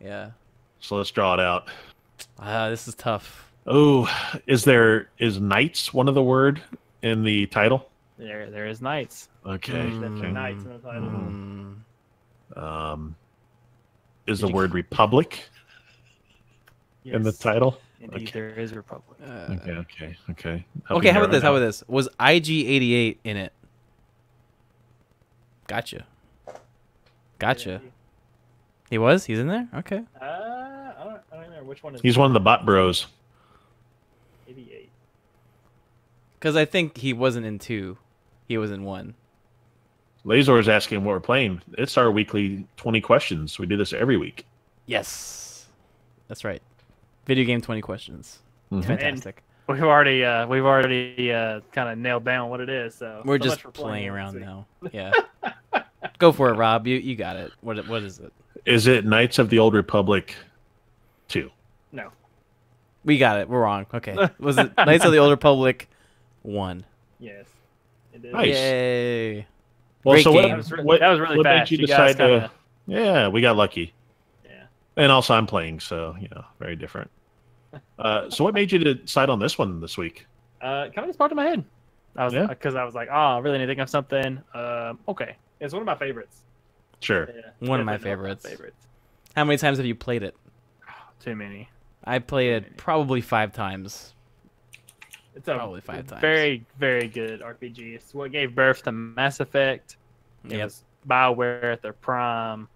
Yeah. So let's draw it out. This is tough. Oh, is Knights one of the word in the title? There is knights. Okay. There's okay. knights in the title. Is the word Republic in the Yes. title? Indeed, Okay. there is Republic. Okay. Okay, how about this? How about this? Was IG-88 in it? Gotcha. He was? He's in there? Okay. I don't know which one is. He's one of the bot bros. Because I think he wasn't in 2. He was in 1. Lazor is asking what we're playing. It's our weekly 20 questions. We do this every week. Yes. That's right. Video game 20 questions. Mhm. Fantastic. We've already kind of nailed down what it is. So We're so just much for playing it around this week. now. Yeah. Go for it, Rob. You got it. What is it? Is it Knights of the Old Republic 2? No. We got it. We're wrong. Okay. Was it Knights of the Old Republic 1? Yes. It is. Nice. Yay. Well, Great so game. That was really what fast. made you guys decide to? kinda- Yeah, we got lucky. Yeah. And also, I'm playing, so very different. So, what made you decide on this one this week? Kind of just popped in my head. Yeah? Because I was like, oh, I really need to think of something. Okay. It's one of my favorites. Sure. Yeah, One of my definitely favorites. How many times have you played it? Too many. I played it probably 5 times. It's Probably 5 times. very, very good RPG. It's what gave birth to Mass Effect. It Yep. was BioWare at their prime.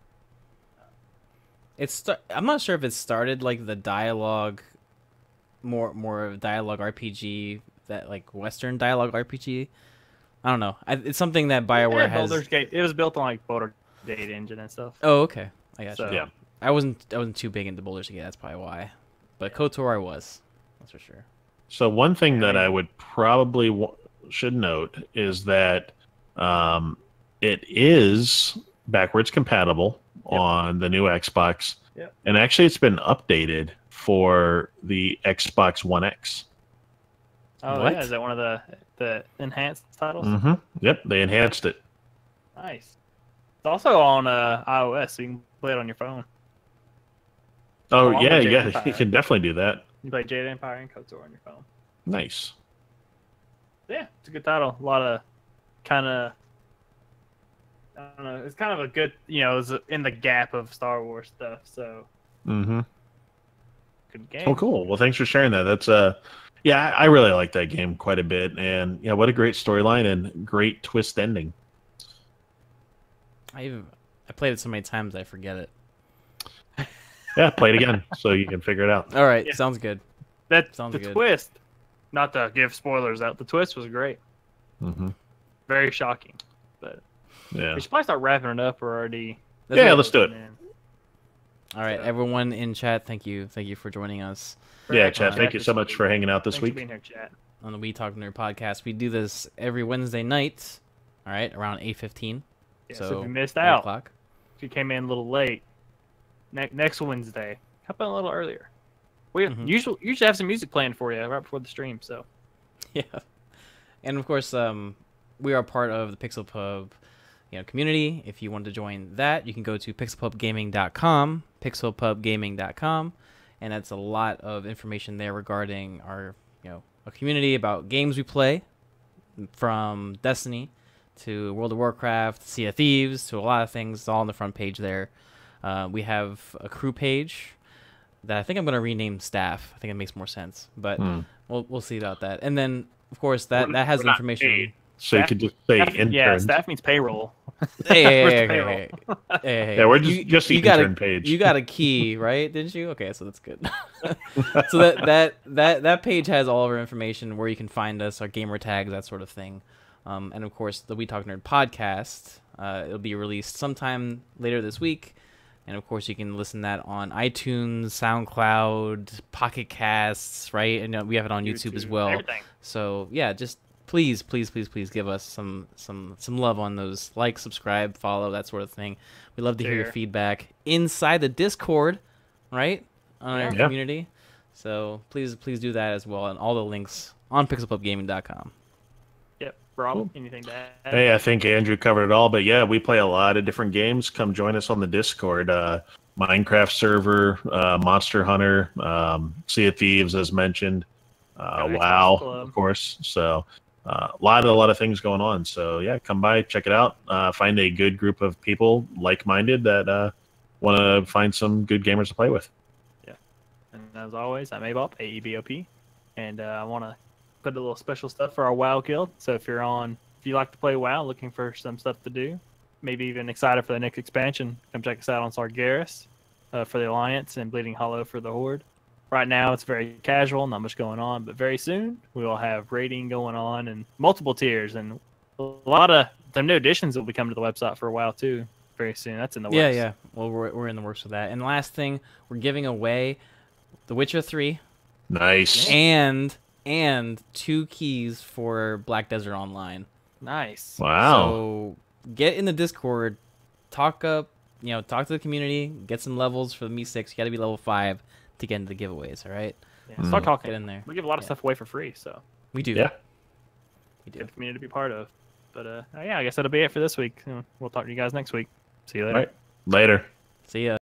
I'm not sure if it started like the dialogue, more dialogue RPG, that like Western dialogue RPG. I don't know. It's something that BioWare has. Baldur's Gate. It was built on like Baldur's Gate engine and stuff. Oh, okay. I got So, you. Yeah. I wasn't too big into Baldur's Gate. That's probably why. But KOTOR I was. That's for sure. So, one thing that I would probably should note is that it is backwards compatible on the new Xbox. Yep. And actually, it's been updated for the Xbox One X. Oh What? yeah, is that one of the enhanced titles? Mm-hmm. Yep, they enhanced it. Nice. It's also on iOS, so you can play it on your phone. Oh, Along yeah, with Jade yeah, Empire. you can definitely do that. You play Jade Empire and KOTOR on your phone. Nice. Yeah, it's a good title. A lot of kind of, I don't know. It's kind of a good, it's in the gap of Star Wars stuff. So Mm-hmm. good game. Oh, cool. Well, thanks for sharing that. That's yeah, I really like that game quite a bit, and yeah, what a great storyline and great twist ending. I played it so many times I forget it. Yeah, play it again so you can figure it out. All right, Yeah. sounds good. That Sounds the good. twist. Not to give spoilers out. The twist was great. Mm-hmm. Very shocking. But Yeah. we should probably start wrapping it up. We're already. Yeah, let's do it. Man. All right, So- everyone in chat, thank you for joining us Yeah, Very Chad, much. thank you so much for hanging out this Thanks week. for being here, chat. on the We Talk Nerd podcast. We do this every Wednesday night. All right, around 8:15. Yeah, so so if you missed 8 out, o'clock. if you came in a little late, next Wednesday, how about a little earlier? We Mhm. usually have some music playing for you right before the stream. So Yeah, and of course, we are part of the PixelPub, community. If you want to join that, you can go to pixelpubgaming.com, pixelpubgaming.com, and that's a lot of information there regarding our, a community about games we play, from Destiny to World of Warcraft, Sea of Thieves, to a lot of things. It's all on the front page there. We have a crew page that I think I'm going to rename staff. I think it makes more sense, but we'll see about that. And then, of course, that has We're not information. paid, so you could just say intern. yeah, staff means payroll. Hey, Where's the hey, hey, payroll? hey. Yeah, we're just the got intern a, page. You got a key, right? Didn't you? Okay, so that's good. So that page has all of our information, where you can find us, our gamer tags, that sort of thing. And of course, the We Talk Nerd podcast. It'll be released sometime later this week. And of course, you can listen to that on iTunes, SoundCloud, Pocket Casts, right? And we have it on YouTube as well. Everything. So yeah, just please give us some love on those. Like, subscribe, follow, that sort of thing. We love to hear your Share. feedback inside the Discord, right? On our Yeah. community. So please do that as well, and all the links on pixelpubgaming.com. Yep. Rob, Cool. anything to add? Hey, I think Andrew covered it all, but yeah, we play a lot of different games. Come join us on the Discord. Minecraft server, Monster Hunter, Sea of Thieves, as mentioned. Xbox WoW, Club. of course. So a lot of things going on. So yeah, come by, check it out. Find a good group of people, like-minded, that want to find some good gamers to play with. And as always, I'm Abop, AEBOP, and I want to put a little special stuff for our WoW guild. So if you like to play WoW, looking for some stuff to do, maybe even excited for the next expansion, come check us out on Sargeras for the Alliance and Bleeding Hollow for the Horde. Right now, it's very casual, not much going on, but very soon we will have rating going on and multiple tiers and a lot of the new additions will be coming to the website for a while too. Very soon, that's in the works. Yeah, yeah. Well, we're in the works with that. And last thing, we're giving away The Witcher 3 Nice. and 2 keys for Black Desert Online. Nice. Wow. So get in the Discord, talk to the community, get some levels for the Me 6. You got to be level 5 to get into the giveaways. All right. Yeah, start talking. Get in there. We give a lot of stuff away for free, so We do. Yeah. We do. good community to be part of. But yeah, I guess that'll be it for this week. We'll talk to you guys next week. See you later. All right. Later. See ya.